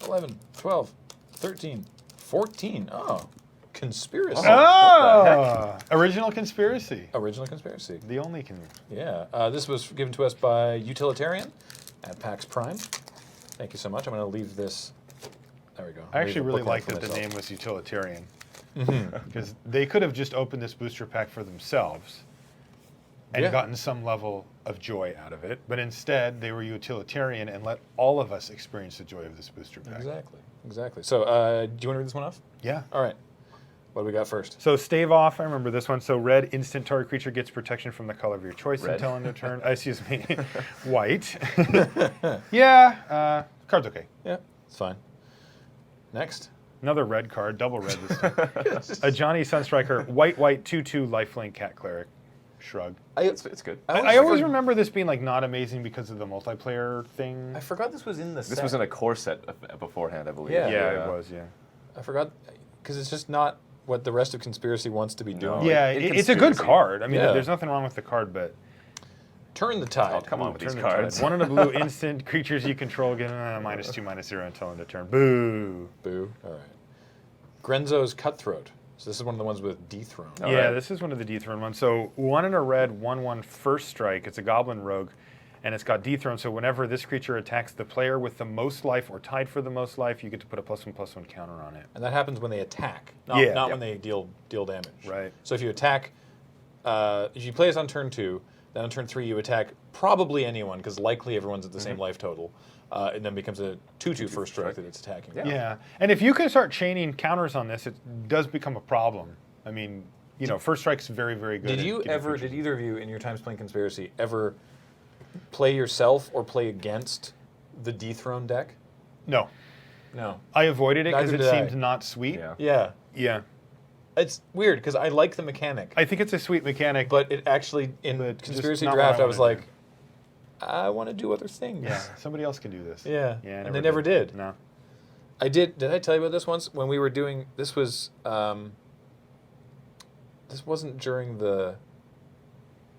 11, 12, 13, 14. Oh, conspiracy. Oh! Original Conspiracy. Original conspiracy. The only can. Yeah. This was given to us by Utilitarian at PAX Prime. Thank you so much. I'm going to leave this. There we go. I actually Leave a really bookmark like for that the myself. name was Utilitarian. Mm-hmm. Because they could have just opened this booster pack for themselves and Yeah. gotten some level of joy out of it. But instead, they were utilitarian and let all of us experience the joy of this booster pack. Exactly. So, do you want to read this one off? Yeah. All right. What do we got first? So stave off, I remember this one. So red, instant target creature gets protection from the color of your choice Red. until end of turn. Excuse me. White. Yeah. Card's okay. Yeah, it's fine. Next. Another red card, double red this time. A Johnny Sunstriker, white, 2/2 lifelink cat cleric. Shrug. It's good. I always remember this being like not amazing because of the multiplayer thing. I forgot this was in the set. This was in a core set beforehand, I believe. Yeah. Yeah, it was, yeah. I forgot because it's just not what the rest of Conspiracy wants to be doing. No. Yeah, in it's a good Conspiracy. card. I mean, Yeah. there's nothing wrong with the card, but Turn the tide. Oh, come on with turn these the cards. tide. One in a blue instant creatures you control get -2, -0 until end of turn. Boo. Boo. All right. Grenzo's Cutthroat. So this is one of the ones with Dethrone. All Yeah, right. this is one of the dethrone ones. So 1 in a red, 1/1 first strike. It's a goblin rogue, and it's got dethrone. So whenever this creature attacks the player with the most life or tied for the most life, you get to put a +1/+1 counter on it. And that happens when they attack, not, Yeah. not Yep. when they deal damage. Right. So if you attack, if you play this on turn 2, then on turn 3 you attack probably anyone because likely everyone's at the same life total. It then becomes a 2/2 first strike that it's attacking. Yeah. Yeah, and if you can start chaining counters on this, it does become a problem. I mean, you know, first strike's very, very good. Did at you getting ever? creatures. Did either of you in your times playing Conspiracy ever play yourself or play against the Dethrone deck? No, No. I avoided it because Neither it did I. seemed not sweet. Yeah. Yeah. Yeah. It's weird because I like the mechanic, I think it's a sweet mechanic. but it actually in But just Conspiracy not what Draft I I was wanna like, I want to do other things. yeah, somebody else can do this. Yeah. Yeah, And they never did. No. I did. Did I tell you about this once when we were doing? This was. This wasn't during the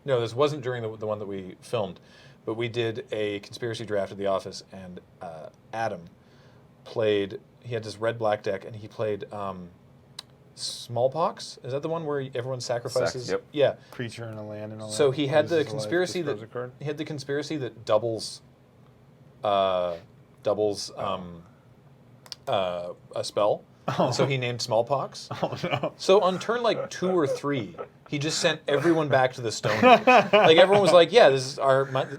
No, this wasn't during the one that we filmed, but we did a conspiracy draft at the office, and Adam played. He had this red-black deck, and he played Smallpox. Is that the one where everyone sacrifices? Yep. Yeah. Creature and a land and all that. So he had the Loses a life, conspiracy discards a card. he had the conspiracy that doubles a spell. Oh. So he named Smallpox. Oh no. So on turn like 2 or 3, he just sent everyone back to the Stone Age. Like everyone was like, yeah, this is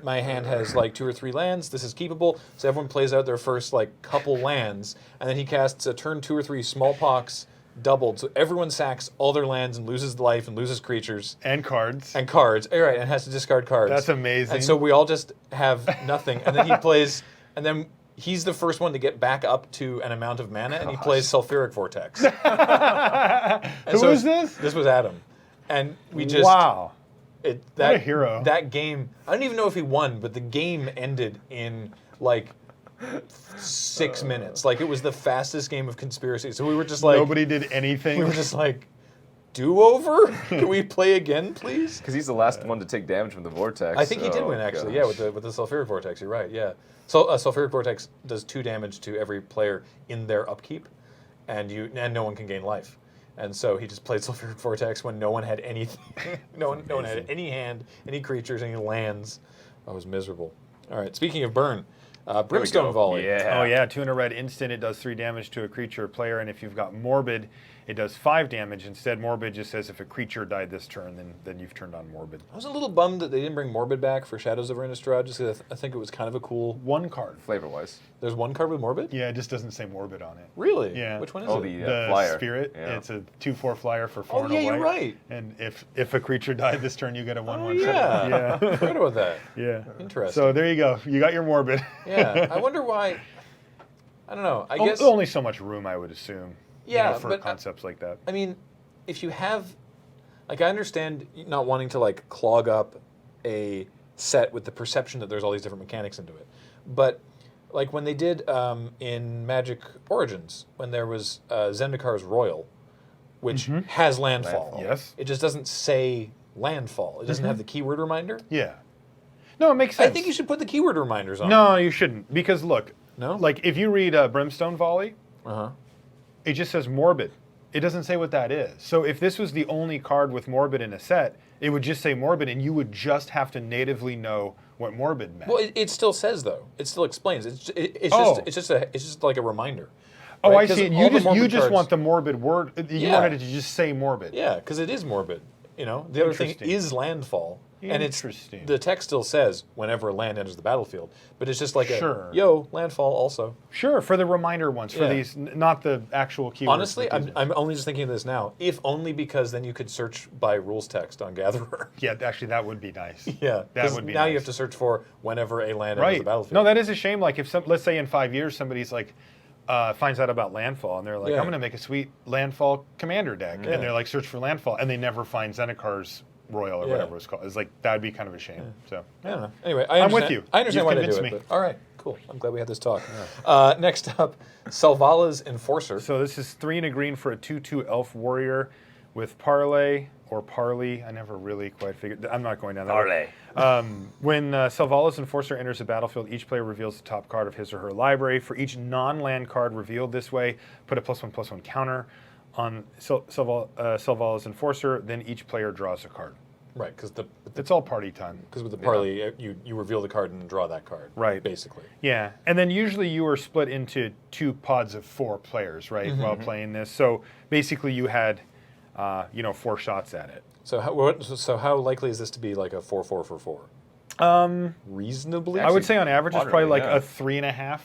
my hand has like 2 or 3 lands. This is keepable. So everyone plays out their first like couple lands, and then he casts a turn 2 or 3 Smallpox doubled. So everyone sacks all their lands and loses life and loses creatures And cards. and cards. All right, and has to discard cards. That's amazing. And so we all just have nothing, and then he plays, and then he's the first one to get back up to an amount of mana, and he plays Sulfuric Vortex. Who is this? This was Adam, and we just Wow. That What a hero. That game, I don't even know if he won, but the game ended in like 6 minutes. Like it was the fastest game of conspiracy. So we were just like Nobody did anything. We were just like, do over? Can we play again, please? Because he's the last one to take damage from the vortex. I think he did Oh, win actually. gosh. Yeah, with the Sulfuric Vortex. You're right. Yeah. So Sulfuric Vortex does 2 damage to every player in their upkeep, and no one can gain life. And so he just played Sulfuric Vortex when no one had anything. no one had any hand, any creatures, any lands. I was miserable. All right. Speaking of burn, Brimstone Volley. Yeah. Oh yeah, 2 in a red instant. It does 3 damage to a creature or player, and if you've got Morbid, it does 5 damage. Instead, Morbid just says if a creature died this turn, then you've turned on Morbid. I was a little bummed that they didn't bring Morbid back for Shadows over Innistrad, just because I think it was kind of a cool. 1 card. Flavor-wise. There's 1 card with Morbid? Yeah, it just doesn't say Morbid on it. Really? Yeah. Which one is Oh, it? the flyer. Spirit. Yeah. It's a 2/4 flyer for 4 Oh, and a yeah, you're white. right. And if a creature died this turn, you get a 1/1. Oh, yeah. Yeah. I forgot about that. Yeah. Interesting. So there you go. You got your Morbid. Yeah. I wonder why. I don't know. I guess. Only so much room, I would assume. Yeah, for but concepts like that. I mean, if you have, like, I understand not wanting to like clog up a set with the perception that there's all these different mechanics into it, but like when they did in Magic Origins, when there was Zendikar's Royal, which has landfall. Yes. It just doesn't say landfall. It doesn't have the keyword reminder. Yeah. No, it makes sense. I think you should put the keyword reminders on. No, you shouldn't. Because look, No? like if you read Brimstone Volley, Uh-huh. it just says Morbid. It doesn't say what that is. So if this was the only card with Morbid in a set, it would just say Morbid, and you would just have to natively know what Morbid meant. Well, it still says though. It still explains. It's Oh. just like a reminder. oh, right? I 'Cause see. all the You Morbid just cards- want the Morbid word. You Yeah. wanted it to just say Morbid. Yeah, because it is morbid. You know, the other thing Interesting. is landfall, and it's Interesting. the text still says whenever a land enters the battlefield, but it's just like Sure. a yo landfall also. Sure, for the reminder ones, for Yeah. these, not the actual keywords. Honestly, but these I'm ones. only just thinking of this now, if only because then you could search by rules text on Gatherer. Yeah, actually, that would be nice. Yeah, That 'cause would be now nice. you have to search for whenever a land enters Right. the battlefield. No, that is a shame. Like if let's say in 5 years somebody's like finds out about landfall and they're like, Yeah. I'm going to make a sweet landfall commander deck, Yeah. and they're like search for landfall, and they never find Zendikar's Royal or Yeah. whatever it's called. It's like that would be kind of a shame. So I don't know. Anyway, I I'm with understand- you. I understand You've why they do convinced it. me. But, all right, cool. I'm glad we had this talk. Next up, Selvalla's Enforcer. So this is 3 and a green for a 2/2 elf warrior with parlay or parley. I never really quite figured. I'm not going down that road. When Selvalla's Enforcer enters the battlefield, each player reveals the top card of his or her library. For each non-land card revealed this way, put a +1/+1 counter on Selvalla's Enforcer. Then each player draws a card. Right, because It's all party time. with the parley, you reveal the card and draw that card. Right. Basically. Yeah, and then usually you are split into 2 pods of 4 players, right, while playing this. So basically you had, 4 shots at it. So how likely is this to be like a 4/4 for 4? Reasonably. I would say on average it's probably moderately, like yeah. a 3.5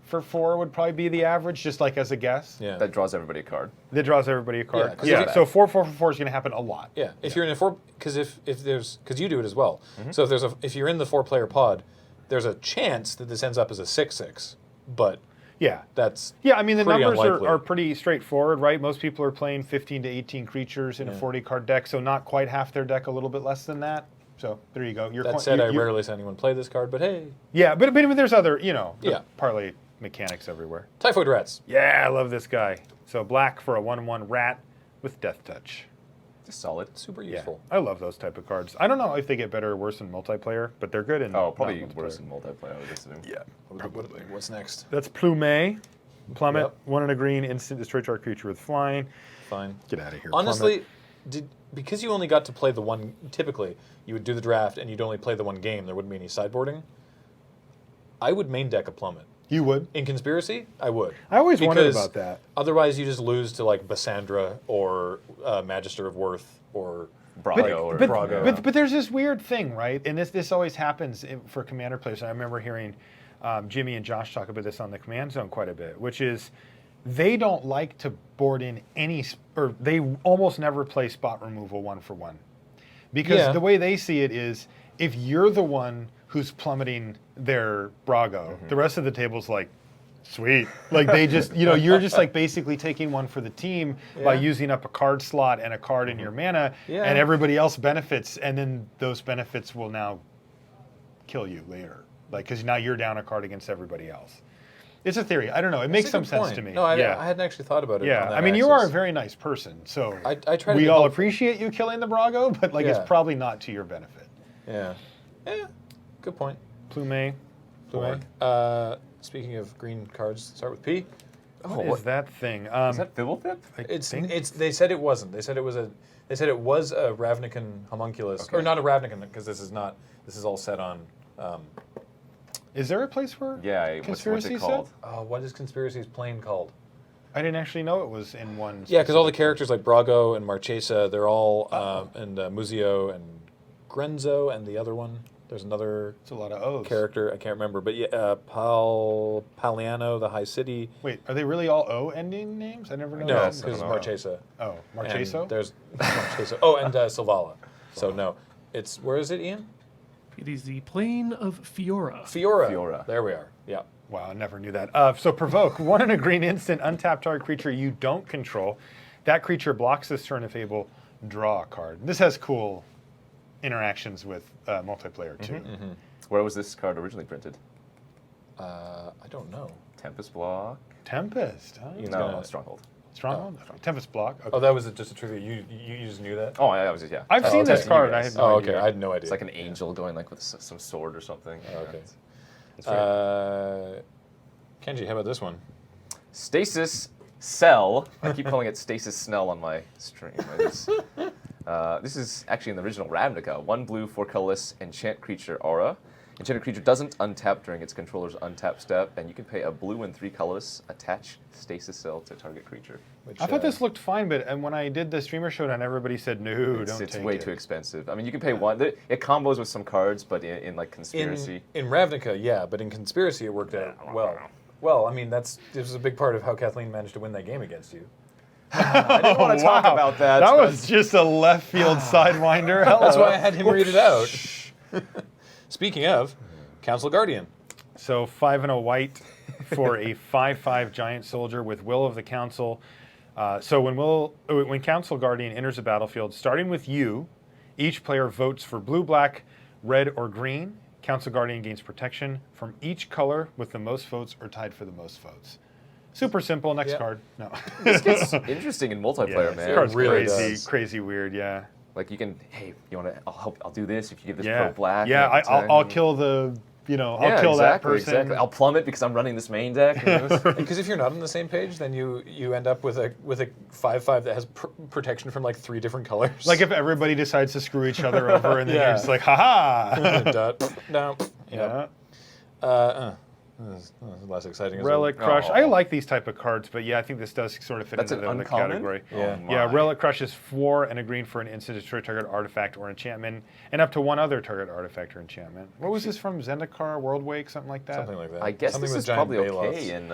for 4 would probably be the average, just like as a guess. Yeah. That draws everybody a card. That draws everybody a Yeah, card. 'cause Yeah, if- so 4/4 for 4 is going to happen a lot. Yeah, if you're in a 4, because if there's, because you do it as well. Mm-hmm. So if you're in the 4-player pod, there's a chance that this ends up as a 6/6, but Yeah. that's Yeah, I mean, the pretty numbers unlikely. are pretty straightforward, right? Most people are playing 15 to 18 creatures in a 40-card deck, so not quite half their deck, a little bit less than that. So there you go. That said, I rarely see anyone play this card, but hey, Yeah, but there's other, Yeah. parlay mechanics everywhere. Typhoid Rats. Yeah, I love this guy. So black for a 1/1 rat with Death Touch. Just solid. Super Yeah, useful. I love those type of cards. I don't know if they get better or worse in multiplayer, but they're good in Oh, probably not worse multiplayer. in multiplayer, I would assume. Yeah. What's next? That's Plume. Plummet, Yep. 1 and a green, instant destroy target creature with flying. Fine. Get out of here. Honestly, because you only got to play the one, typically, you would do the draft and you'd only play the one game, there wouldn't be any sideboarding. I would main deck a Plummet. You would? In Conspiracy, I would. I always wondered Because about that. Otherwise, you just lose to like Bassandra or Magister of Worth or Brago or Brago. But there's this weird thing, right? And this always happens for Commander players. I remember hearing Jimmy and Josh talk about this on the Command Zone quite a bit, which is they don't like to board in or they almost never play spot removal 1-for-1. Because the way they see it is, if you're the one who's plummeting their Brago, the rest of the table's like, sweet. Like they just, you're just like basically taking one for the team by using up a card slot and a card in your mana, and everybody else benefits, and then those benefits will now kill you later. Like, because now you're down a card against everybody else. It's a theory. I don't know. It makes some sense to me. No, I hadn't actually thought about it. Yeah, on that I mean, you are a axis. very nice person, so I try to we be all helpful. appreciate you killing the Brago, but like it's Yeah. probably not to your benefit. Yeah. Good point. Plume. Plume. Speaking of green cards, start with P. What is that thing? Is that Fibblethip? It's. They said it wasn't. They said it was a. They said it was a Ravnican homunculus, or not a Ravnican, because this is not. This is all set on. Is there a place where Yeah, what's Conspiracy it set? called? What is Conspiracy's plane called? I didn't actually know it was in one. Yeah, because all the specific characters like Brago and Marchesa, they're all and Muzio and Grenzo and the other one. There's another It's a lot of O's. character I can't remember, but yeah, Paliano, the High City. Wait, are they really all O ending names? I never know. No, that. Yes, I because don't know. Marchesa. Oh, And Marcheso? There's Marchesa. Oh, and Silvala. So no, it's where is it, Ian? It is the plane of Fiora. Fiora. Fiora. There we are. Yeah. Wow, I never knew that. So provoke 1 and a green instant, untap target creature you don't control. That creature blocks this turn if able. Draw a card. This has cool interactions with multiplayer too. Where was this card originally printed? I don't know. Tempest Block? Tempest. Huh? Ian's No, gonna- Stronghold. Stronghold. Tempest block. Okay. Oh, that was just a trivia. You just knew that? Oh, yeah, yeah. I've seen this okay. card. You I guys. had no Oh, idea. okay. I had no idea. It's like an angel going like with some sword or something. Oh, okay. It's great. Kenji, how about this one? Stasis Cell. I keep calling it Stasis Snell on my stream. This is actually in the original Ravnica. 1 blue, 4 colorless, enchant creature aura. Enchanted creature doesn't untap during its controller's untap step, and you can pay a blue and 3 colorless, attach Stasis Cell to target creature. Which, I thought this looked fine, but when I did the streamer showdown, everybody said no, It's don't take way it. too expensive. I mean, you can pay one. It combos with some cards, but in like Conspiracy. in Ravnica, yeah, but in Conspiracy it worked out well. Well, I mean this was a big part of how Kathleen managed to win that game against you. I didn't want to talk Wow. about that. That but- was just a left field sidewinder. Hello. That's why I had him read it out. Speaking of, Council Guardian. So 5 and a white for a 5/5 giant soldier with Will of the Council. So when Council Guardian enters a battlefield, starting with you, each player votes for blue, black, red, or green. Council Guardian gains protection from each color with the most votes or tied for the most votes. Super simple. Next Yep. card. No. This gets interesting in multiplayer, This man. card's really crazy, does. crazy weird. Yeah. Like you can, hey, you want to? I'll do this if you give this Yeah. pro black. Yeah. and I'll kill the. I'll kill that person. Exactly. I'll plummet because I'm running this main deck. Because if you're not on the same page, then you end up with a 5/5 that has protection from like 3 different colors. Like if everybody decides to screw each other over, and then Yeah. you're just like, haha. no. Yeah. This is less exciting. Relic Crush. Oh. I like these type of cards, but yeah, I think this does sort of fit That's into an the uncommon? category. Yeah. Oh Yeah, my. Relic Crush is 4 and a green for an instant destroy target artifact or enchantment, and up to 1 other target artifact or enchantment. What was this from? Zendikar, Worldwake, something like that? Something like that. I guess Something this with is giant probably Baloths. okay. In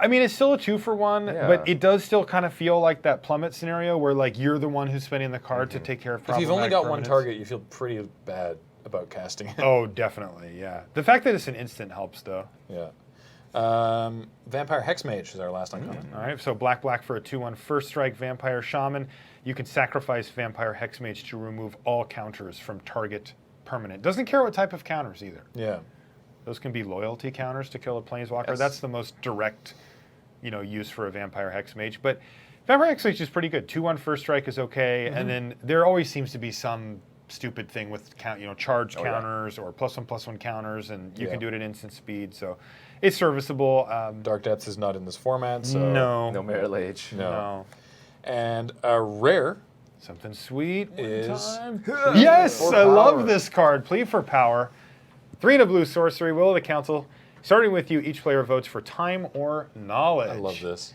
I mean, it's still a 2-for-1, Yeah. but it does still kind of feel like that plummet scenario where like you're the one who's spending the card to take care of If you've only problematic got one permanents. target, you feel pretty bad about casting it. Oh, definitely, yeah. The fact that it's an instant helps, though. Yeah. Vampire Hexmage is our last uncommon. All right, so black for a 2/1 first strike Vampire Shaman. You can sacrifice Vampire Hexmage to remove all counters from target permanent. Doesn't care what type of counters either. Yeah. Those can be loyalty counters to kill a Planeswalker. Yes. That's the most direct, use for a Vampire Hexmage. But Vampire Execution is pretty good. 2/1 first strike is okay, and then there always seems to be some stupid thing with charge counters or +1/+1 counters, and you can do it at instant speed, so it's serviceable. Dark Depths is not in this format, so No Merit Age. No. And a rare Something sweet is Yes, For I love power. this card. Plea for power. 3 and a blue sorcery. Will of the council. Starting with you, each player votes for time or knowledge. I love this.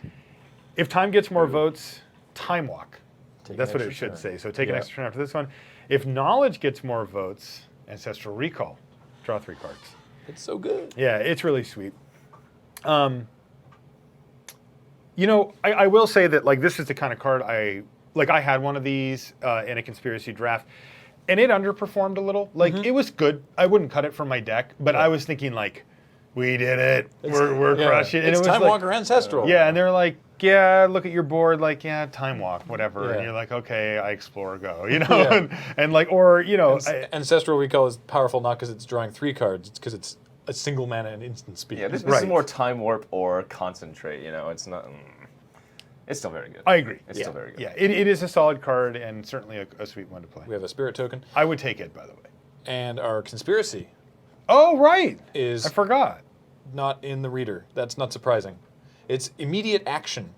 If time gets more votes, time walk. Take That's an what it extra should turn. say. So take an Yeah. extra turn after this one. If knowledge gets more votes, ancestral recall. Draw 3 cards. It's so good. Yeah, it's really sweet. I will say that this is the kind of card I had one of these in a conspiracy draft, and it underperformed a little. It was good. I wouldn't cut it from my deck, but I was thinking we did it. We're crushing it. And It's it was Time Walker Ancestral. Yeah, and they're like, yeah, look at your board, time walk, whatever. Yeah. And you're like, okay, I explore, go, Yeah. Ancestral Ancestral Recall is powerful not because it's drawing 3 cards, it's because it's a single mana and instant speed. Yeah, this is Right. more Time Warp or Concentrate. It's not. It's still very good. I agree. It's still very good. Yeah, it is a solid card and certainly a sweet one to play. We have a Spirit Token, I would take it, by the way. and our Conspiracy Oh, right. is I forgot. not in the reader. That's not surprising. Its immediate action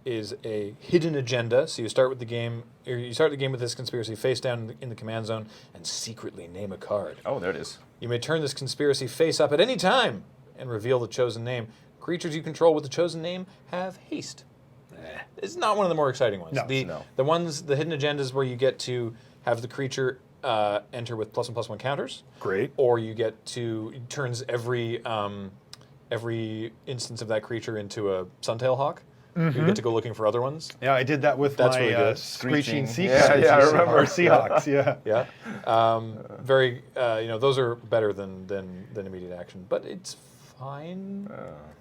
is a hidden agenda. So you start the game with this conspiracy face down in the command zone and secretly name a card. Oh, there it is. You may turn this conspiracy face up at any time and reveal the chosen name. Creatures you control with the chosen name have haste. It's not one of the more exciting ones. No, no. The hidden agendas where you get to have the creature enter with +1/+1 counters. Great. Or you get to it turns every instance of that creature into a Suntail Hawk. You get to go looking for other ones. Yeah, I did that with That's my really good. Screeching Screeching. Seahawks. Yeah, I remember. Or Seahawks, yeah. Yeah. Very. Those are better than immediate action, but it's fine.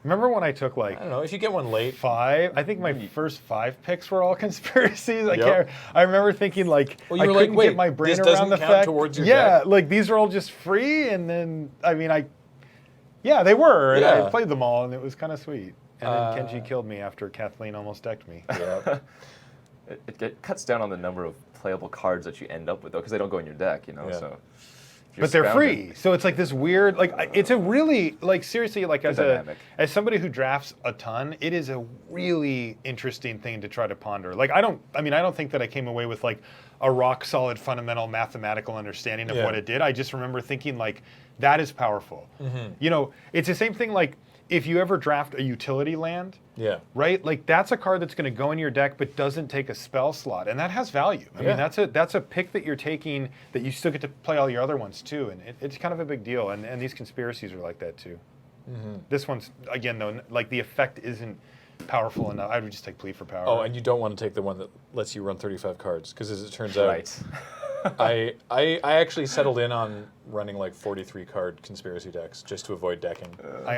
Remember when I took I don't know if you get one late. 5? I think my first 5 picks were all conspiracies. Yep. I remember thinking Well, you I were couldn't like, get my wait, brain this around doesn't the count fact. towards your yeah, deck? these are all just free, and then yeah, they were, and Yeah. I played them all, and it was kind of sweet. And then Kenji killed me after Kathleen almost decked me. Yeah. It cuts down on the number of playable cards that you end up with, though, because they don't go in your deck, Yeah. So. if you're But they're surrounded- free, so it's this weird. It's a really seriously dynamic. as somebody who drafts a ton, it is a really interesting thing to try to ponder. I don't think that I came away with a rock solid fundamental mathematical understanding of Yeah. what it did. I just remember thinking that is powerful. It's the same thing if you ever draft a utility land. Yeah. Right, that's a card that's going to go in your deck, but doesn't take a spell slot, and that has value. I mean, that's a pick that you're taking that you still get to play all your other ones too, and it's kind of a big deal. And these conspiracies are like that too. This one's again though, the effect isn't powerful enough. I would just take plea for power. Oh, and you don't want to take the one that lets you run 35 cards because, as it turns out, Right. I actually settled in on running 43 card conspiracy decks just to avoid decking.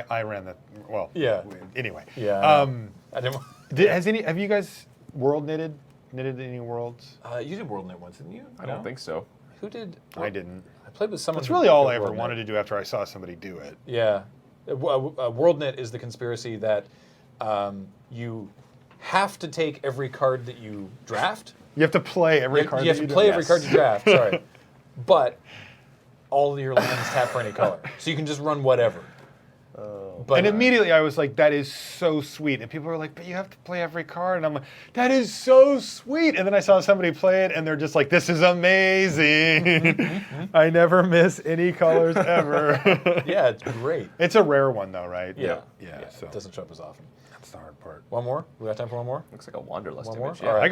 I ran that. Well, Yeah. Anyway, Yeah. I didn't. have you guys world knitted any worlds? You did World Knit once, didn't you? I don't think so. Who did? I didn't. I played with someone. That's who really all did I ever World wanted Knit. to do after I saw somebody do it. Yeah. World Knit is the conspiracy that you have to take every card that you draft. You have to play every card. You have that to play every Yes. card you draft. Sorry, but all of your lands tap for any color, so you can just run whatever. But And immediately I was like, that is so sweet. And people were like, but you have to play every card. And I'm like, that is so sweet. And then I saw somebody play it and they're just like, this is amazing. I never miss any colors ever. yeah, it's great. It's a rare one though, right? Yeah, Yeah. So it doesn't show up as often. that's the hard part. One more? We got time for one more? Looks like a Wanderlust One more? image. All Yeah. right.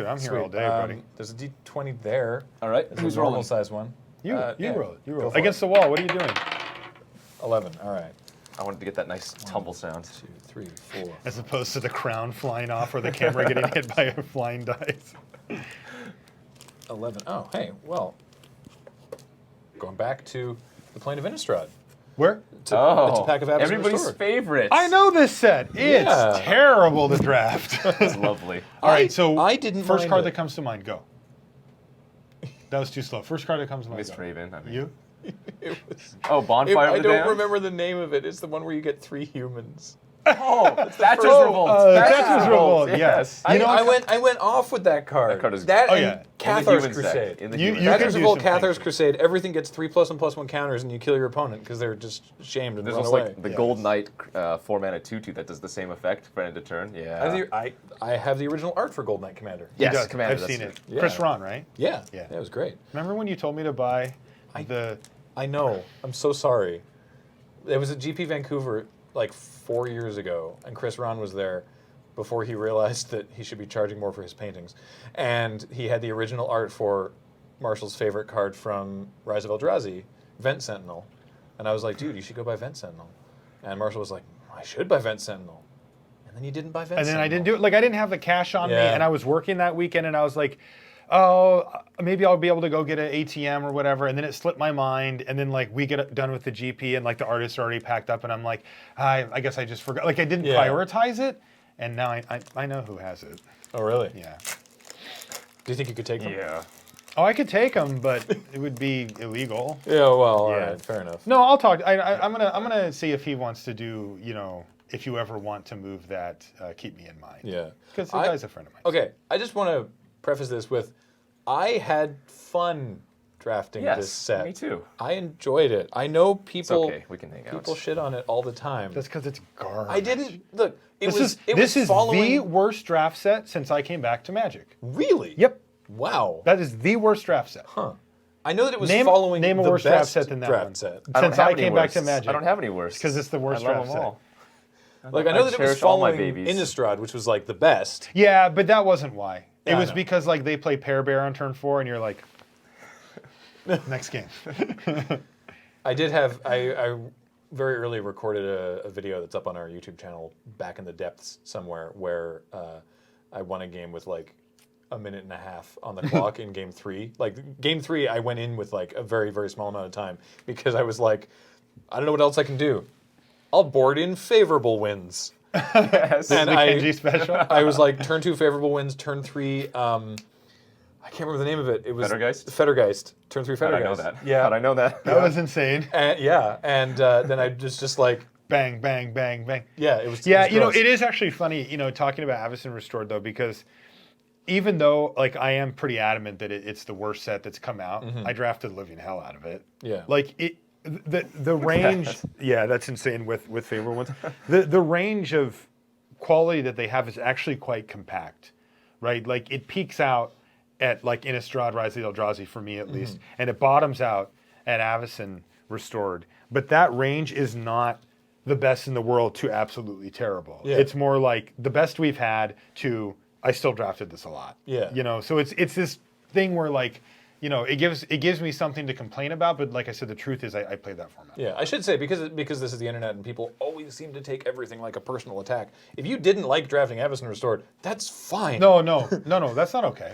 I'm here all day, buddy. There's a D20 there. All right. There's Who's a normal rolling? size one. You yeah. roll it. You Go roll it. for Against it. the wall. What are you doing? 11. All right. I wanted to get that nice tumble sound. 2, 3, 4. As opposed to the crown flying off or the camera getting hit by a flying dice. 11. Oh, hey, well. Going back to the Plane of Innistrad. Where? It's a pack of Avacyn everybody's Restored. favorite. I know this set. It's Yeah. terrible to draft. It's lovely. All right, so I didn't first mind card it. that comes to mind, go. That was too slow. First card that comes to mind. Miss go. Raven. I mean. You? Oh, Bonfire of I the don't Damned? remember the name of it. It's the one where you get 3 humans. Oh, Thatcher's first- Revolt. Thatcher's Revolt, Yes. You know, I went off with that card. That card is that Oh, and yeah. In the Cathar's human Crusade. deck. In the You- human you deck. can Thatcher's do Revolt, some Cathar's things. Crusade. Everything gets 3+1/+1 counters, and you kill your opponent because they're just shamed and There's run also away. like the Yes. Gold Knight 4-mana 2/2 that does the same effect for end of turn. Yeah. I have the original art for Gold Knight Commander. Yes, He does. Commander, I've that's seen it. it. Yeah. Chris Ron, right? Yeah, Yeah. it was great. Remember when you told me to buy the? I know. I'm so sorry. It was at GP Vancouver like 4 years ago, and Chris Ron was there before he realized that he should be charging more for his paintings. And he had the original art for Marshall's favorite card from Rise of Eldrazi, Vent Sentinel. And I was like, dude, you should go buy Vent Sentinel. And Marshall was like, I should buy Vent Sentinel. And then he didn't buy Vent And then Sentinel. I didn't do it. Like I didn't have the cash on me, Yeah. and I was working that weekend, and I was like, oh, maybe I'll be able to go get an ATM or whatever. And then it slipped my mind, and then like we get done with the GP, and like the artists are already packed up, and I'm like, I guess I just forgot. Like I didn't Yeah. prioritize it, and now I know who has it. Oh, really? Yeah. Do you think you could take them? Yeah. Oh, I could take them, but it would be illegal. Yeah, well, all Yeah. right, fair enough. No, I'll talk. I'm gonna see if he wants to do. You know, if you ever want to move that, keep me in mind. Yeah. Because the I- guy's a friend of mine. Okay, I just want to preface this with, I had fun drafting Yes, this set. me too. I enjoyed it. I know It's people okay. We can hang out. people shit on it all the time. That's because it's garbage. I didn't look. It This was is it this was is following the worst draft set since I came back to Magic. really. Yep, Wow. that is the worst draft set. Huh. I know that it was Name- following name a the worse draft best set than that draft one. set. I don't Since have I any came back to worse. Magic. I don't have any worse. 'Cause it's the worst I love draft them set. all. Like I know that it was cherish all my following babies. Innistrad, which was like the best. Yeah, but that wasn't why. It Yeah, I was know. because like they play Pair Bear on turn 4, and you're like, next game. I did have I very early recorded a video that's up on our YouTube channel back in the depths somewhere where I won a game with like a minute and a half on the clock in game 3. Like game 3, I went in with like a very, very small amount of time because I was like, I don't know what else I can do. I'll board in favorable wins. Yes. And the I- Kenji special. I was like, turn 2 favorable wins, turn 3. I can't remember the name of it. It was Fettergeist? Fettergeist. Turn 3 How'd Fettergeist. I know that? Yeah. How'd I know that? That was insane. And, yeah, and then I just like, Bang, bang, bang, bang. yeah, it was. Yeah, it was you know, gross. it is actually funny, you know, talking about Avacyn Restored though, because even though like I am pretty adamant that it's the worst set that's come out, I drafted the living hell out of it. Yeah. Like it, the range. Yeah, that's insane with favorite ones. The range of quality that they have is actually quite compact, right? Like it peaks out at like Innistrad, Rise of the Eldrazi for me at least, and it bottoms out at Avacyn Restored. But that range is not the best in the world to absolutely terrible. Yeah. It's more like the best we've had to I still drafted this a lot. Yeah. You know, so it's this thing where like, you know, it gives me something to complain about, but like I said, the truth is I played that format. Yeah, I should say because this is the internet and people always seem to take everything like a personal attack. If you didn't like drafting Avacyn Restored, that's fine. No, that's not okay.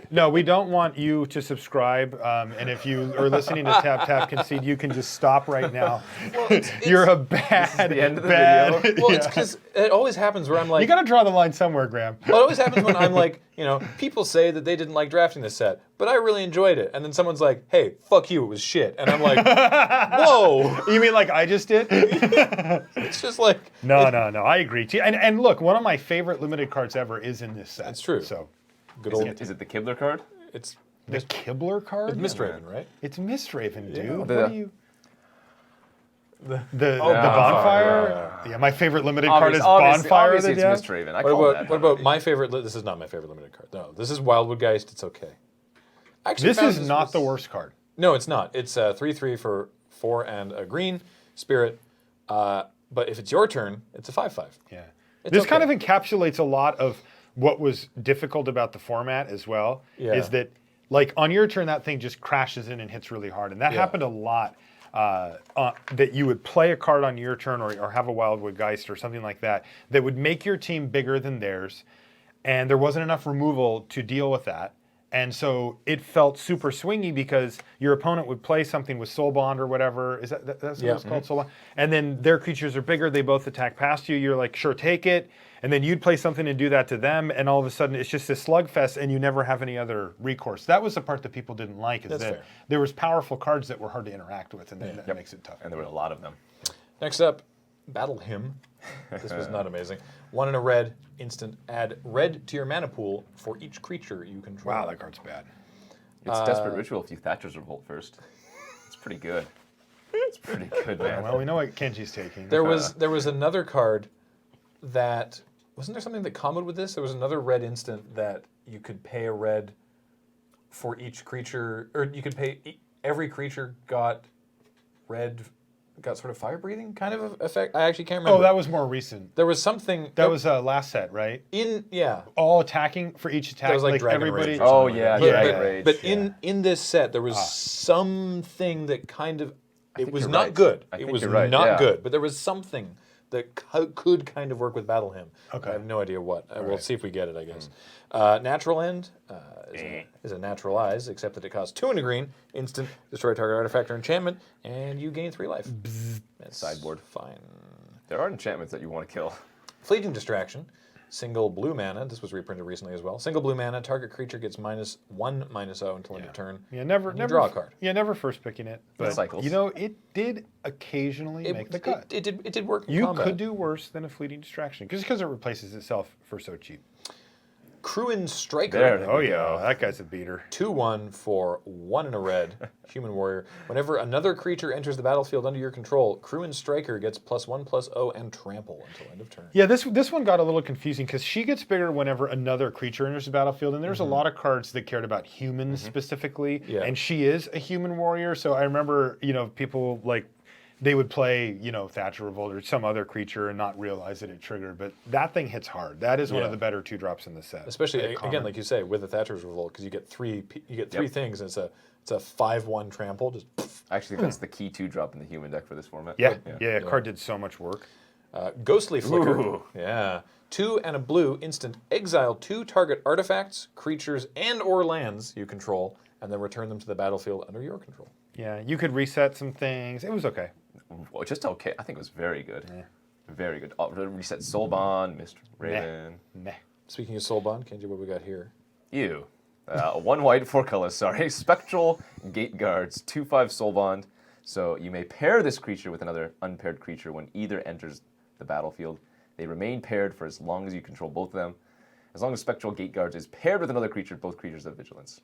No, we don't want you to subscribe. And if you are listening to Tap Concede, you can just stop right now. Well, You're a bad, the end of the bad. video. Well, it's because it always happens where I'm like, You got to draw the line somewhere, Graham. well, it always happens when I'm like, you know, people say that they didn't like drafting this set, but I really enjoyed it. And then someone's like, hey, fuck you, it was shit. And I'm like, whoa. You mean like I just did? It's just like, No, I agree. And look, one of my favorite limited cards ever is in this set. That's true. So good Is old, it the Kibler card? it's the Kibler card? Mistraven, right? It's Mistraven, dude. Yeah. What The- are you? The Bonfire, bonfire. Yeah, my favorite limited card is Obviously, bonfire. obviously that it's you have. Mistraven. I What call about, that. what about my favorite, this is not my favorite limited card. No, this is Wildwood Geist, it's okay. I actually This found is not was- the worst card. No, it's not. It's 3/3 for 4 and a green spirit. But if it's your turn, it's a 5/5. Yeah. It's This kind of okay. encapsulates a lot of what was difficult about the format as well. Yeah. Is that like on your turn that thing just crashes in and hits really hard, and that Yeah. happened a lot. That you would play a card on your turn or have a Wildwood Geist or something like that that would make your team bigger than theirs, and there wasn't enough removal to deal with that. And so it felt super swingy because your opponent would play something with Soul Bond or whatever. Is that's what Yeah. it's called, Soul Bond? And then their creatures are bigger. They both attack past you. You're like, sure, take it. And then you'd play something and do that to them. And all of a sudden, it's just a slugfest, and you never have any other recourse. That was the part that people didn't like. Is That's that fair. there was powerful cards that were hard to interact with, and that makes it tough. And there were a lot of them. Next up, Battle Hymn. This was not amazing. 1 and a red, instant. Add red to your mana pool for each creature you control. Wow, that card's bad. It's Desperate Ritual if you Thatcher's Revolt first. It's pretty good. It's pretty good, man. Well, we know what Kenji's taking. There was another card that wasn't there something that comboed with this? There was another red instant that you could pay a red for each creature, or you could pay every creature got red, got sort of fire breathing kind of effect. I actually can't remember. Oh, that was more recent. There was something That was last set, right? yeah. All attacking for each attack. That was like Dragon everybody. Rage or Oh something yeah, like that. Dragon but, Rage. but yeah. in this set there was something that kind of it think was you're not right. good. I It think was you're right, not yeah. good, but there was something that could kind of work with Battle Hymn. Okay. I have no idea what. We'll right. see if we get it, I guess. Natural End is a naturalize, except that it costs 2 and a green, instant, destroy target artifact or enchantment, and you gain 3 life. That's Sideboard. fine. There are enchantments that you want to kill. Fleeting Distraction, single blue mana. This was reprinted recently as well. Single blue mana, target creature gets -1/-0 until end of turn. Yeah, never draw a card. Yeah, never first picking it. But cycles. you know, it did occasionally make the cut. It did work in You combat. could do worse than a fleeting distraction because it replaces itself for so cheap. Cruin Striker. There. Oh yeah, that guy's a beater. 2/1 for 1 and a red, human warrior. Whenever another creature enters the battlefield under your control, Cruin Striker gets +1/+0 and trample until end of turn. Yeah, this one got a little confusing because she gets bigger whenever another creature enters the battlefield, and there's a lot of cards that cared about humans specifically, Yeah. and she is a human warrior. So I remember, people like they would play, Thatcher Revolt or some other creature and not realize that it triggered. But that thing hits hard. That is one Yeah. of the better 2-drops in the set. Especially Very again, common. like you say, with the Thatcher's Revolt, because you get three Yep. things, and it's a 5/1 trample. Just I actually think that's the key 2-drop in the human deck for this format. Yeah, yeah. card did so much work. Ghostly Flicker. Ooh. Yeah. 2 and a blue, instant. Exile 2 target artifacts, creatures, and/or lands you control, and then return them to the battlefield under your control. Yeah, you could reset some things. It was okay. Well, just okay. I think it was very good. Very good. Reset Soul Bond, Mist Raven. Meh. Speaking of Soul Bond, Kenji, what we got here? Ew. 1 white, 4 colors, sorry. Spectral Gate Guards, 2/5 Soul Bond. So you may pair this creature with another unpaired creature when either enters the battlefield. They remain paired for as long as you control both of them. As long as Spectral Gate Guards is paired with another creature, both creatures have vigilance.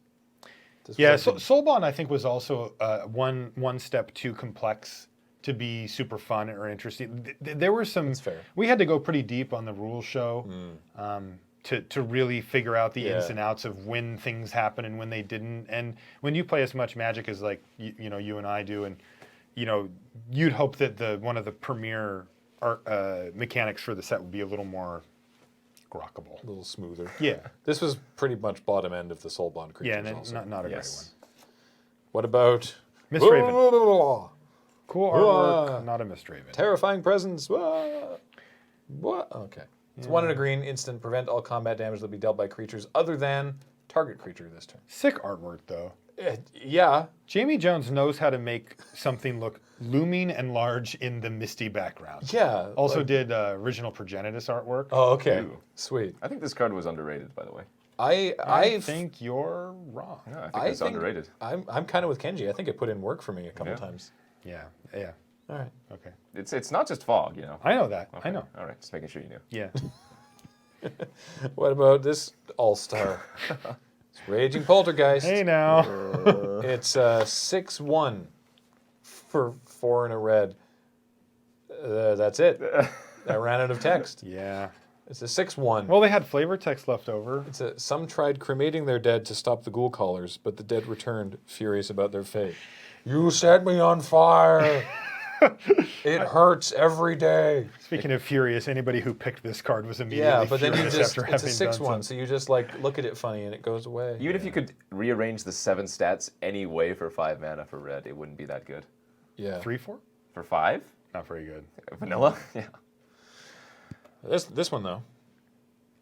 This was Yeah, like so the- Soulbond I think was also one step too complex to be super fun or interesting. There were some. That's fair. We had to go pretty deep on the rules show to really figure out the ins Yeah. and outs of when things happen and when they didn't. And when you play as much Magic as like you and I do, and you'd hope that one of the premier mechanics for the set would be a little more grokkable. a little smoother. Yeah, This was pretty much bottom end of the Soul Bond creatures. yeah, and also. not a Yes. What about Miss Raven. Whoa. Cool Whoa. artwork, not a Mist Raven. Terrifying presence. Whoa. What? Okay. It's 1 and a green, instant. Prevent all combat damage that will be dealt by creatures other than target creature this turn. Sick artwork though. Yeah. Jamie Jones knows how to make something look looming and large in the misty background. Yeah. Also like- did original Progenitus artwork. Oh, okay. Ooh. Sweet. I think this card was underrated, by the way. I think you're wrong. Yeah, I think it's underrated. I'm kind of with Kenji. I think it put in work for me a couple Yeah. times. Yeah. All right. Okay. It's not just fog, you know. I know that. Okay. I know. All right, just making sure you knew. Yeah. What about this all-star? It's Raging Poltergeist. Hey now. It's 6/1 for 4 and a red. That's it. I ran out of text. Yeah. It's a 6/1. Well, they had flavor text left over. Some tried cremating their dead to stop the ghoul callers, but the dead returned, furious about their fate. You set me on fire. It hurts every day. Speaking of furious, anybody who picked this card was immediately Yeah, but then you furious just, after it's a having done 6/1, so you just like look at it funny and it goes away. Even if you could rearrange the 7 stats any way for 5 mana for red, it wouldn't be that good. Yeah. 3/4? For 5? Not very good. Vanilla? Yeah. This one though.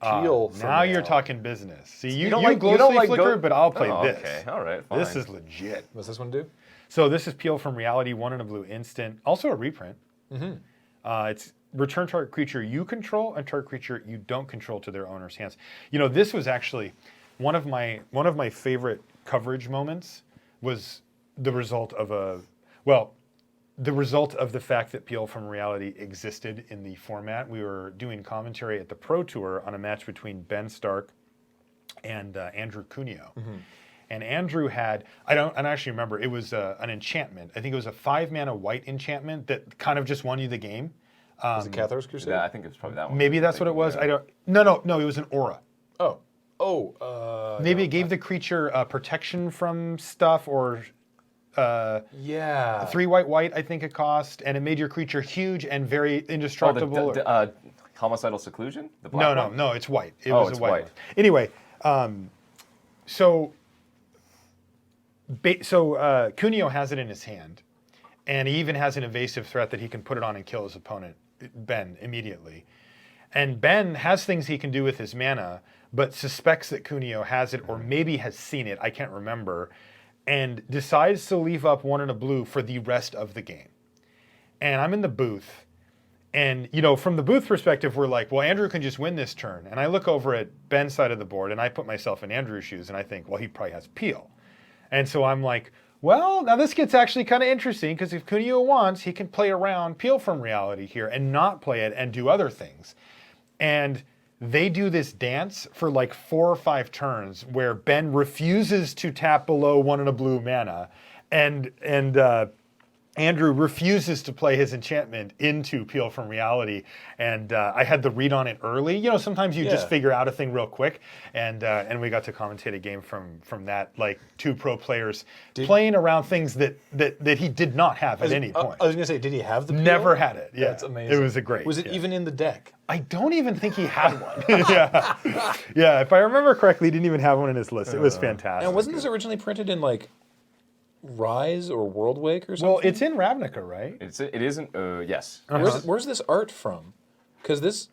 Peel. for Now you're Meow. talking business. See, you don't you like- glow you don't sleeve like flicker, go- but I'll play Oh, this. okay, all right, fine. This is legit. What's this one do? So this is Peel from Reality, 1 and a blue instant. Also a reprint. It's return target creature you control and target creature you don't control to their owner's hands. This was actually one of my favorite coverage moments. Was the result of the result of the fact that Peel from Reality existed in the format. We were doing commentary at the Pro Tour on a match between Ben Stark and Andrew Cuneo. And Andrew had, I don't actually remember, it was an enchantment. I think it was a 5-mana white enchantment that kind of just won you the game. Was it Cathar's Crusade? Yeah, I think it was probably that one. Maybe that's what it was. Yeah. I don't. No, it was an aura. Maybe it gave the creature protection from stuff, or yeah, 3 white. I think it cost, and it made your creature huge and very indestructible. Homicidal Seclusion? The black one? No, it's white. It Oh, was it's a white. white. One. Anyway, so Cuneo has it in his hand, and he even has an evasive threat that he can put it on and kill his opponent, Ben, immediately. And Ben has things he can do with his mana, but suspects that Cuneo has it, or maybe has seen it, I can't remember, and decides to leave up 1 and a blue for the rest of the game. And I'm in the booth, and from the booth perspective, we're like, well, Andrew can just win this turn. And I look over at Ben's side of the board, and I put myself in Andrew's shoes, and I think, well, he probably has Peel. And so I'm like, well, now this gets actually kind of interesting, because if Cuneo wants, he can play around Peel from Reality here and not play it and do other things. And they do this dance for like 4 or 5 turns where Ben refuses to tap below 1 and a blue mana, and Andrew refuses to play his enchantment into Peel from Reality, and I had the read on it early. Sometimes you just figure out a thing real quick, and we got to commentate a game from that, like 2 pro players playing around things that he did not have at any point. I was gonna say, did he have the Peel? Never had it. Yeah, That's amazing. It was a great. Was it even in the deck? I don't even think he had one. yeah. If I remember correctly, he didn't even have one in his list. It was fantastic. And wasn't this originally printed in like Rise or Worldwake or something? Well, it's in Ravnica, right? It isn't. Yes. Where's this art from? Because this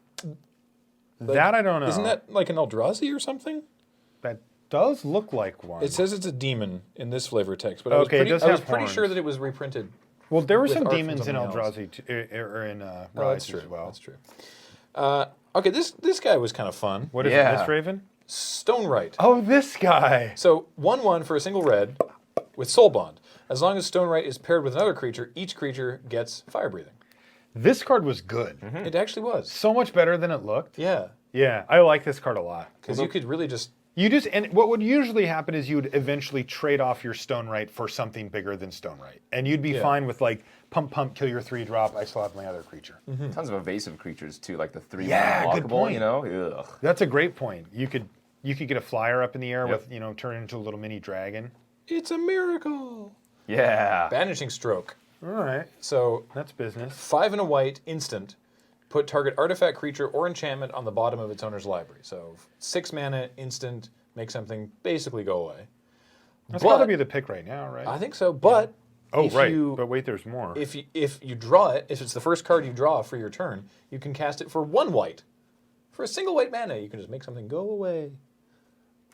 That I don't know. isn't that like an Eldrazi or something? That does look like one. It says it's a demon in this flavor text, but Okay, it I does was have pretty horns. sure that it was reprinted. Well, there were with some art from demons in something else. Eldrazi or in Oh, Rise that's true. as well. That's true. Okay, this guy was kind of fun. What is Yeah. it, Mist-Raven? Stonewright. Oh, this guy. So 1/1 for a single red with Soul Bond. As long as Stonewright is paired with another creature, each creature gets fire breathing. This card was good. It actually was. So much better than it looked. Yeah, Yeah, I like this card a lot. because you could really just And what would usually happen is you would eventually trade off your Stonewright for something bigger than Stonewright. And you'd be fine with like pump, kill your 3-drop, I still have my other creature. Tons of evasive creatures too, like the 3 Yeah, mana good blockable. point. Ugh. That's a great point. You could get a flyer up in the air Yep. with, turn into a little mini dragon. it's a miracle. Yeah. Banishing Stroke. All right. So That's business. 5 and a white, instant. Put target artifact, creature, or enchantment on the bottom of its owner's library. So 6 mana, instant, make something basically go away. That's But- got to be the pick right now, right? I think so, but Oh, if right. you But wait, there's more. if you draw it, if it's the first card you draw for your turn, you can cast it for 1 white. For a single white mana, you can just make something go away.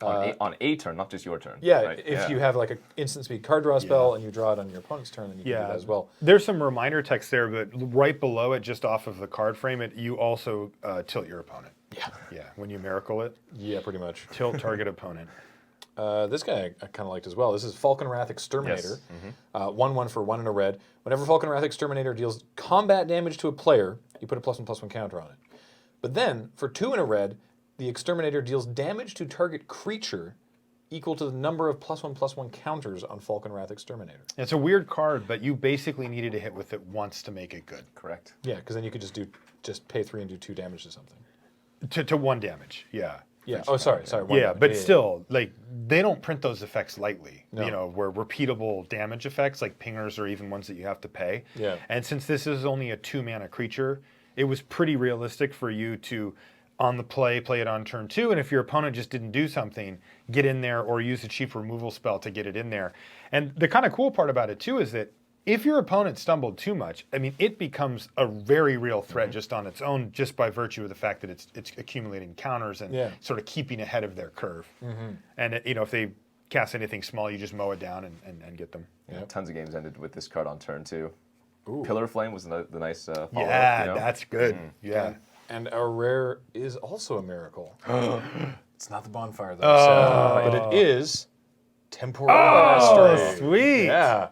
On a turn, not just your turn. Yeah, right? if you have like an instant speed card draw spell and you draw it on your opponent's turn, then you can do that as well. There's some reminder text there, but right below it, just off of the card frame, you also tilt your opponent. Yeah. Yeah, when you miracle it, Yeah, pretty much. tilt target opponent. This guy I kind of liked as well. This is Falcon Wrath Exterminator. Yes. 1/1 for 1 and a red. Whenever Falcon Wrath Exterminator deals combat damage to a player, you put a +1/+1 counter on it. But then, for 2 and a red, the Exterminator deals damage to target creature equal to the number of +1/+1 counters on Falcon Wrath Exterminator. It's a weird card, but you basically needed to hit with it once to make it good. Correct. Yeah, because then you could just pay 3 and do 2 damage to something. To 1 damage, yeah. Yeah. Oh, sorry. One Yeah, damage. but still, like, they don't print those effects lightly. No. Where repeatable damage effects, like pingers, or even ones that you have to pay. Yeah. And since this is only a 2-mana creature, it was pretty realistic for you to, on the play it on turn 2, and if your opponent just didn't do something, get in there or use a cheap removal spell to get it in there. And the kind of cool part about it, too, is that if your opponent stumbled too much, I mean, it becomes a very real threat just on its own, just by virtue of the fact that it's accumulating counters and sort of keeping ahead of their curve. And, if they cast anything small, you just mow it down and get them. Yeah, tons of games ended with this card on turn 2. Pillar Flame was the nice follow-up. Yeah, that's good. Yeah. And our rare is also a miracle. It's not the bonfire, though, but it is Temporal Mastery. Sweet. Yeah.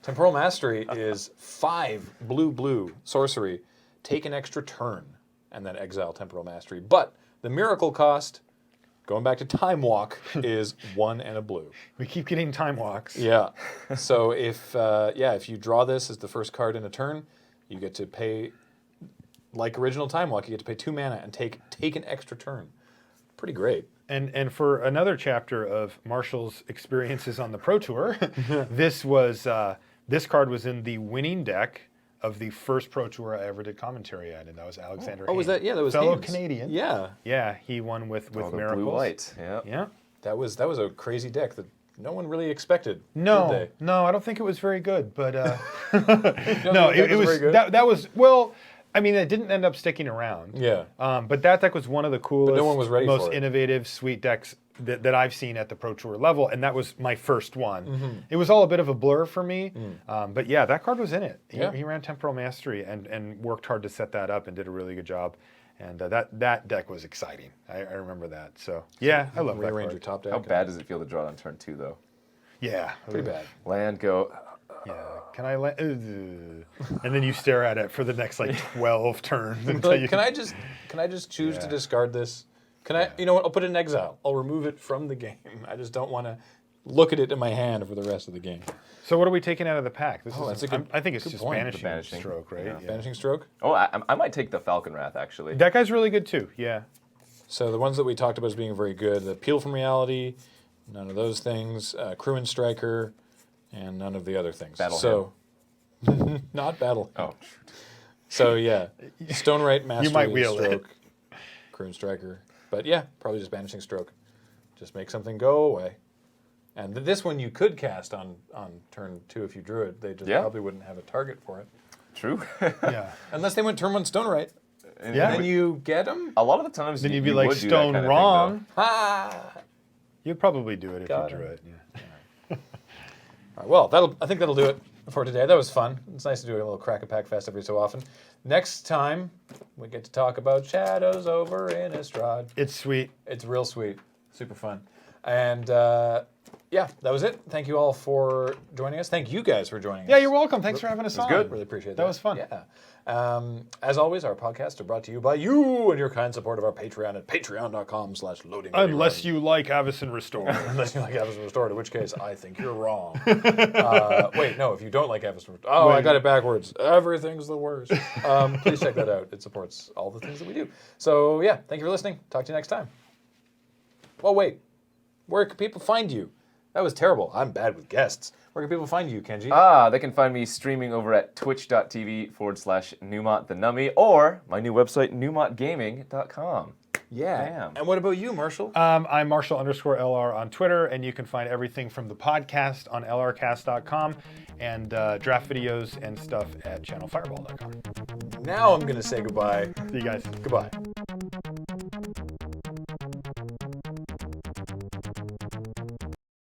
Temporal Mastery is 5 blue sorcery. Take an extra turn and then exile Temporal Mastery. But the miracle cost, going back to Time Walk, is 1 and a blue. We keep getting time walks. Yeah. So if you draw this as the first card in a turn, you get to pay, like original Time Walk, you get to pay 2 mana and take an extra turn. Pretty great. And for another chapter of Marshall's experiences on the Pro Tour, this card was in the winning deck of the first Pro Tour I ever did commentary at, and that was Alexander. Oh, was that? Yeah, that was fellow Haynes. Canadian. Yeah. Yeah, he won with Oh, the Miracles. blue white. Yeah. Yeah. That was a crazy deck that no one really expected. Did No, they? no, I don't think it was very good, but You don't no, think the deck it was very good? that was well. I mean, it didn't end up sticking around. Yeah. But that deck was one of the coolest, one was ready most for it. innovative, sweet decks that I've seen at the Pro Tour level, and that was my first one. Mm-hmm. It was all a bit of a blur for me, but yeah, that card was in it. Yeah. He ran Temporal Mastery and worked hard to set that up and did a really good job. And that deck was exciting. I remember that. So yeah, I love that Rearrange your card. top deck. How bad does it feel to draw on turn 2, though? Yeah, Pretty bad. Land, go. Yeah. Can I let? And then you stare at it for the next like 12 turns until Like, you. can I just choose to Yeah. discard this? Can I? You know what? I'll put it in exile. I'll remove it from the game. I just don't want to look at it in my hand for the rest of the game. So what are we taking out of the pack? This Oh, is that's a good- I think it's good just point. banishing, Banishing. stroke, right? Yeah. Yeah. Vanishing Stroke. Oh, I might take the Falcon Wrath, actually. That guy's really good too. Yeah. So the ones that we talked about as being very good: the Peel from Reality, none of those things. Crewman Striker, and none of the other things. Battle So not Battle. Oh, So yeah, Stone Right Mastery. might wheel it. Stroke, Crewman Striker. But yeah, probably just Banishing Stroke. Just make something go away. And this one you could cast on turn 2 if you drew it. They just Yeah. probably wouldn't have a target for it. true. Yeah. Unless they went turn 1 Stone Right. And Yeah. Then you get them? a lot of the times Then you you'd be you like would do that stone kind of wrong. thing, Ah! You'd probably do it if Got you drew him. it. Yeah. All right, well, I think that'll do it for today. That was fun. It's nice to do a little Crack-a-Pack Fest every so often. Next time, we get to talk about Shadows over Innistrad. It's sweet. It's real sweet. Super fun. And yeah, that was it. Thank you all for joining us. Thank you guys for joining us. Yeah, you're welcome. Thanks for having us on. good. Really appreciate that. That was fun. Yeah. As always, our podcasts are brought to you by you and your kind support of our Patreon at patreon.com/loading. Unless you like Avacyn Restored. Unless you like Avacyn Restored, in which case I think you're wrong. Wait, no, if you don't like Avacyn Restored. Oh, I Wait. got it backwards. Everything's the worst. Please check that out. It supports all the things that we do. So, yeah, thank you for listening. Talk to you next time. Well, wait. Where can people find you? That was terrible. I'm bad with guests. Where can people find you, Kenji? They can find me streaming over at twitch.tv/Newmont the Nummy or my new website, newmontgaming.com. Yeah. Bam. And what about you, Marshall? I'm Marshall_LR on Twitter, and you can find everything from the podcast on lrcast.com and draft videos and stuff at channelfireball.com. Now I'm going to say goodbye. See you guys. Goodbye.